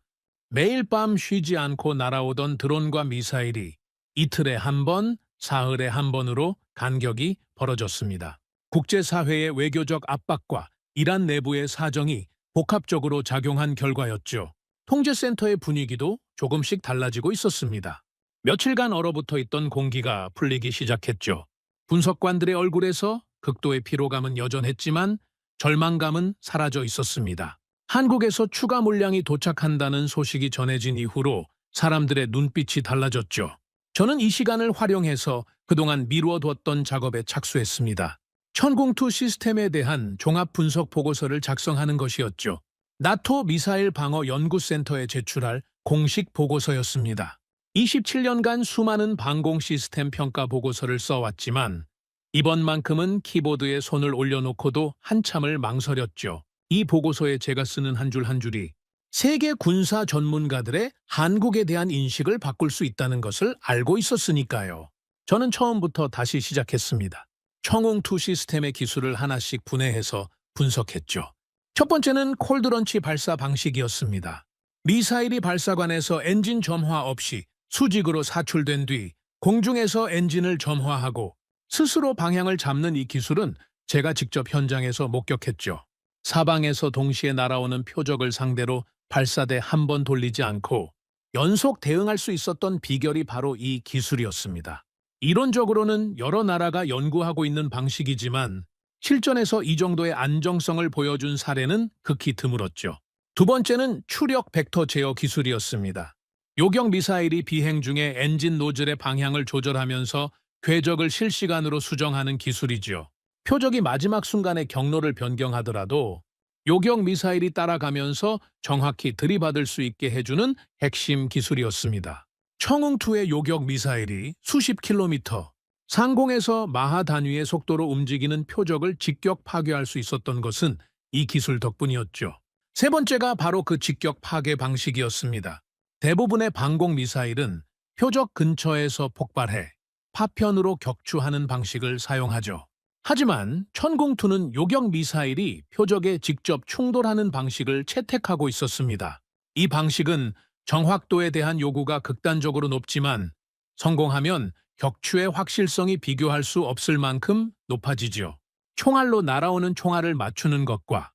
매일 밤 쉬지 않고 날아오던 드론과 미사일이 이틀에 한 번, 사흘에 한 번으로 간격이 벌어졌습니다. 국제사회의 외교적 압박과 이란 내부의 사정이 복합적으로 작용한 결과였죠. 통제센터의 분위기도 조금씩 달라지고 있었습니다. 며칠간 얼어붙어 있던 공기가 풀리기 시작했죠. 분석관들의 얼굴에서 극도의 피로감은 여전했지만 절망감은 사라져 있었습니다. 한국에서 추가 물량이 도착한다는 소식이 전해진 이후로 사람들의 눈빛이 달라졌죠. 저는 이 시간을 활용해서 그동안 미루어두었던 작업에 착수했습니다. 천공투 시스템에 대한 종합 분석 보고서를 작성하는 것이었죠. 나토 미사일 방어 연구센터에 제출할 공식 보고서였습니다. 27년간 수많은 방공 시스템 평가 보고서를 써왔지만 이번만큼은 키보드에 손을 올려놓고도 한참을 망설였죠. 이 보고서에 제가 쓰는 한 줄 한 줄이 세계 군사 전문가들의 한국에 대한 인식을 바꿀 수 있다는 것을 알고 있었으니까요. 저는 처음부터 다시 시작했습니다. 청웅2 시스템의 기술을 하나씩 분해해서 분석했죠. 첫 번째는 콜드런치 발사 방식이었습니다. 미사일이 발사관에서 엔진 점화 없이 수직으로 사출된 뒤 공중에서 엔진을 점화하고 스스로 방향을 잡는 이 기술은 제가 직접 현장에서 목격했죠. 사방에서 동시에 날아오는 표적을 상대로 발사대 한 번 돌리지 않고 연속 대응할 수 있었던 비결이 바로 이 기술이었습니다. 이론적으로는 여러 나라가 연구하고 있는 방식이지만 실전에서 이 정도의 안정성을 보여준 사례는 극히 드물었죠. 두 번째는 추력 벡터 제어 기술이었습니다. 요격 미사일이 비행 중에 엔진 노즐의 방향을 조절하면서 궤적을 실시간으로 수정하는 기술이죠. 표적이 마지막 순간에 경로를 변경하더라도 요격 미사일이 따라가면서 정확히 들이받을 수 있게 해주는 핵심 기술이었습니다. 청웅2의 요격 미사일이 수십 킬로미터, 상공에서 마하 단위의 속도로 움직이는 표적을 직격 파괴할 수 있었던 것은 이 기술 덕분이었죠. 세 번째가 바로 그 직격 파괴 방식이었습니다. 대부분의 방공 미사일은 표적 근처에서 폭발해 파편으로 격추하는 방식을 사용하죠. 하지만 천공투는 요격 미사일이 표적에 직접 충돌하는 방식을 채택하고 있었습니다. 이 방식은 정확도에 대한 요구가 극단적으로 높지만 성공하면 격추의 확실성이 비교할 수 없을 만큼 높아지죠. 총알로 날아오는 총알을 맞추는 것과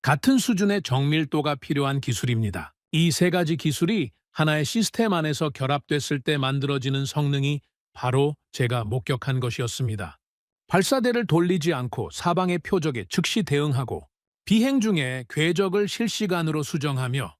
같은 수준의 정밀도가 필요한 기술입니다. 이 세 가지 기술이 하나의 시스템 안에서 결합됐을 때 만들어지는 성능이 바로 제가 목격한 것이었습니다. 발사대를 돌리지 않고 사방의 표적에 즉시 대응하고 비행 중에 궤적을 실시간으로 수정하며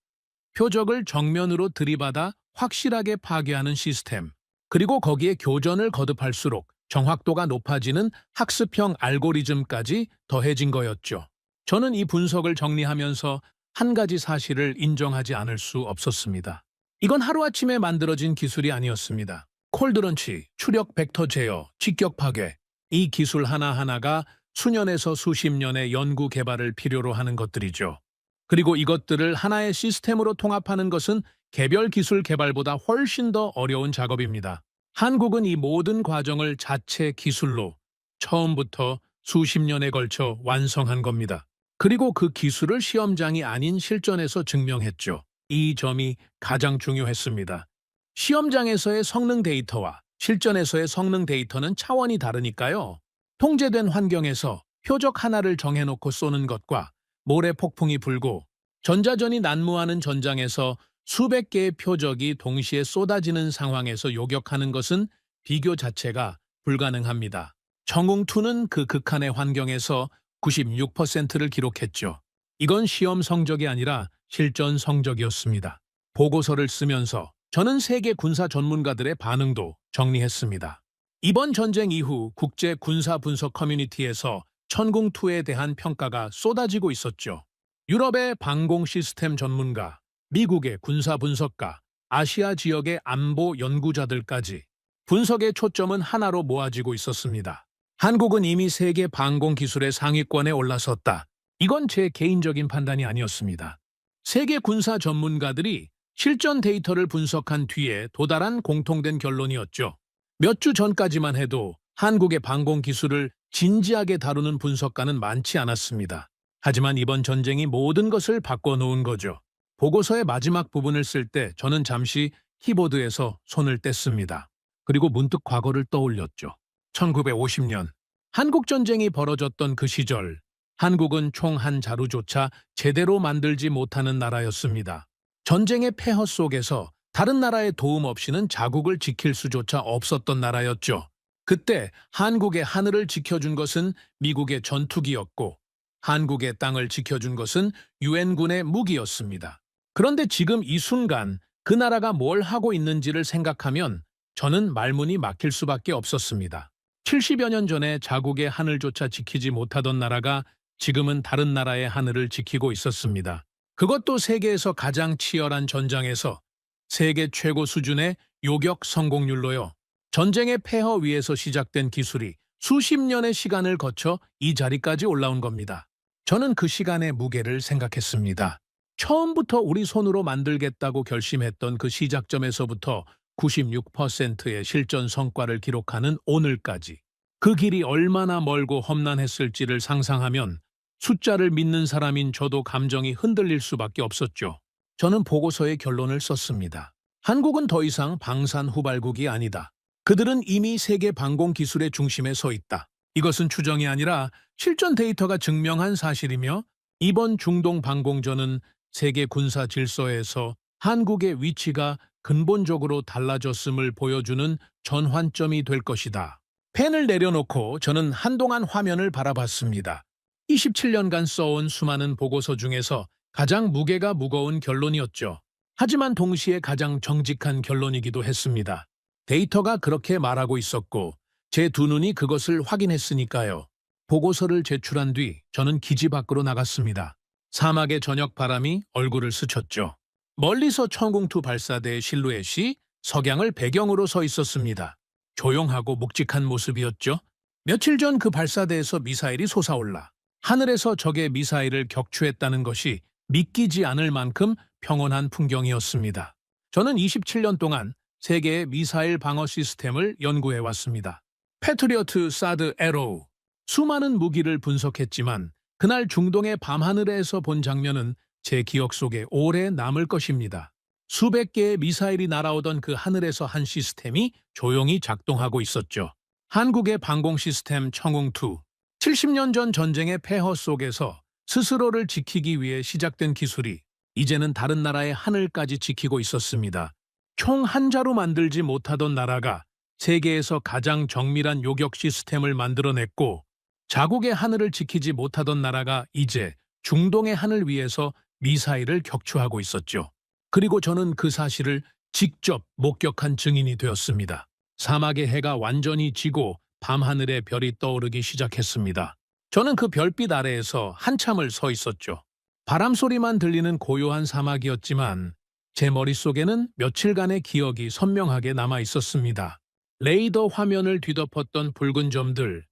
표적을 정면으로 들이받아 확실하게 파괴하는 시스템, 그리고 거기에 교전을 거듭할수록 정확도가 높아지는 학습형 알고리즘까지 더해진 거였죠. 저는 이 분석을 정리하면서 한 가지 사실을 인정하지 않을 수 없었습니다. 이건 하루아침에 만들어진 기술이 아니었습니다. 콜드런치, 추력 벡터 제어, 직격 파괴, 이 기술 하나하나가 수년에서 수십 년의 연구 개발을 필요로 하는 것들이죠. 그리고 이것들을 하나의 시스템으로 통합하는 것은 개별 기술 개발보다 훨씬 더 어려운 작업입니다. 한국은 이 모든 과정을 자체 기술로 처음부터 수십 년에 걸쳐 완성한 겁니다. 그리고 그 기술을 시험장이 아닌 실전에서 증명했죠. 이 점이 가장 중요했습니다. 시험장에서의 성능 데이터와 실전에서의 성능 데이터는 차원이 다르니까요. 통제된 환경에서 표적 하나를 정해놓고 쏘는 것과 모래 폭풍이 불고 전자전이 난무하는 전장에서 수백 개의 표적이 동시에 쏟아지는 상황에서 요격하는 것은 비교 자체가 불가능합니다. 청웅2는 그 극한의 환경에서 96%를 기록했죠. 이건 시험 성적이 아니라 실전 성적이었습니다. 보고서를 쓰면서 저는 세계 군사 전문가들의 반응도 정리했습니다. 이번 전쟁 이후 국제 군사 분석 커뮤니티에서 천궁2에 대한 평가가 쏟아지고 있었죠. 유럽의 방공 시스템 전문가, 미국의 군사 분석가, 아시아 지역의 안보 연구자들까지 분석의 초점은 하나로 모아지고 있었습니다. 한국은 이미 세계 방공 기술의 상위권에 올라섰다. 이건 제 개인적인 판단이 아니었습니다. 세계 군사 전문가들이 실전 데이터를 분석한 뒤에 도달한 공통된 결론이었죠. 몇 주 전까지만 해도 한국의 방공 기술을 진지하게 다루는 분석가는 많지 않았습니다. 하지만 이번 전쟁이 모든 것을 바꿔놓은 거죠. 보고서의 마지막 부분을 쓸 때 저는 잠시 키보드에서 손을 뗐습니다. 그리고 문득 과거를 떠올렸죠. 1950년 한국전쟁이 벌어졌던 그 시절, 한국은 총 한 자루조차 제대로 만들지 못하는 나라였습니다. 전쟁의 폐허 속에서 다른 나라의 도움 없이는 자국을 지킬 수조차 없었던 나라였죠. 그때 한국의 하늘을 지켜준 것은 미국의 전투기였고 한국의 땅을 지켜준 것은 유엔군의 무기였습니다. 그런데 지금 이 순간 그 나라가 뭘 하고 있는지를 생각하면 저는 말문이 막힐 수밖에 없었습니다. 70여 년 전에 자국의 하늘조차 지키지 못하던 나라가 지금은 다른 나라의 하늘을 지키고 있었습니다. 그것도 세계에서 가장 치열한 전장에서 세계 최고 수준의 요격 성공률로요. 전쟁의 폐허 위에서 시작된 기술이 수십 년의 시간을 거쳐 이 자리까지 올라온 겁니다. 저는 그 시간의 무게를 생각했습니다. 처음부터 우리 손으로 만들겠다고 결심했던 그 시작점에서부터 96%의 실전 성과를 기록하는 오늘까지 그 길이 얼마나 멀고 험난했을지를 상상하면 숫자를 믿는 사람인 저도 감정이 흔들릴 수밖에 없었죠. 저는 보고서의 결론을 썼습니다. 한국은 더 이상 방산후발국이 아니다. 그들은 이미 세계 방공 기술의 중심에 서 있다. 이것은 추정이 아니라 실전 데이터가 증명한 사실이며 이번 중동 방공전은 세계 군사 질서에서 한국의 위치가 근본적으로 달라졌음을 보여주는 전환점이 될 것이다. 펜을 내려놓고 저는 한동안 화면을 바라봤습니다. 27년간 써온 수많은 보고서 중에서 가장 무게가 무거운 결론이었죠. 하지만 동시에 가장 정직한 결론이기도 했습니다. 데이터가 그렇게 말하고 있었고 제 두 눈이 그것을 확인했으니까요. 보고서를 제출한 뒤 저는 기지 밖으로 나갔습니다. 사막의 저녁 바람이 얼굴을 스쳤죠. 멀리서 천궁2 발사대의 실루엣이 석양을 배경으로 서 있었습니다. 조용하고 묵직한 모습이었죠. 며칠 전 그 발사대에서 미사일이 솟아올라 하늘에서 적의 미사일을 격추했다는 것이 믿기지 않을 만큼 평온한 풍경이었습니다. 저는 27년 동안 세계의 미사일 방어 시스템을 연구해왔습니다. 패트리어트, 사드, 에로우, 수많은 무기를 분석했지만 그날 중동의 밤하늘에서 본 장면은 제 기억 속에 오래 남을 것입니다. 수백 개의 미사일이 날아오던 그 하늘에서 한 시스템이 조용히 작동하고 있었죠. 한국의 방공 시스템 청웅2. 70년 전 전쟁의 폐허 속에서 스스로를 지키기 위해 시작된 기술이 이제는 다른 나라의 하늘까지 지키고 있었습니다. 총 한 자루 만들지 못하던 나라가 세계에서 가장 정밀한 요격 시스템을 만들어냈고 자국의 하늘을 지키지 못하던 나라가 이제 중동의 하늘 위에서 미사일을 격추하고 있었죠. 그리고 저는 그 사실을 직접 목격한 증인이 되었습니다. 사막의 해가 완전히 지고 밤하늘에 별이 떠오르기 시작했습니다. 저는 그 별빛 아래에서 한참을 서 있었죠. 바람 소리만 들리는 고요한 사막이었지만 제 머릿속에는 며칠간의 기억이 선명하게 남아 있었습니다. 레이더 화면을 뒤덮었던 붉은 점들,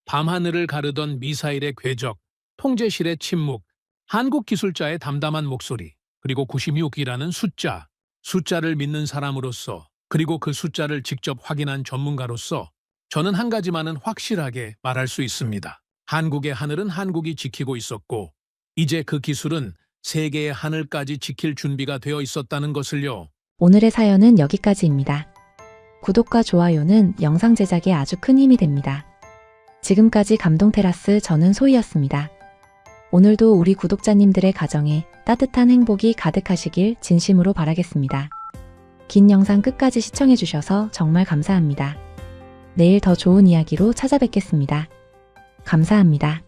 밤하늘을 가르던 미사일의 궤적, 통제실의 침묵, 한국 기술자의 담담한 목소리, 그리고 96이라는 숫자, 숫자를 믿는 사람으로서 그리고 그 숫자를 직접 확인한 전문가로서 저는 한 가지만은 확실하게 말할 수 있습니다. 한국의 하늘은 한국이 지키고 있었고 이제 그 기술은 세계의 하늘까지 지킬 준비가 되어 있었다는 것을요. 오늘의 사연은 여기까지입니다. 구독과 좋아요는 영상 제작에 아주 큰 힘이 됩니다. 지금까지 감동테라스 저는 소희였습니다. 오늘도 우리 구독자님들의 가정에 따뜻한 행복이 가득하시길 진심으로 바라겠습니다. 긴 영상 끝까지 시청해주셔서 정말 감사합니다. 내일 더 좋은 이야기로 찾아뵙겠습니다. 감사합니다.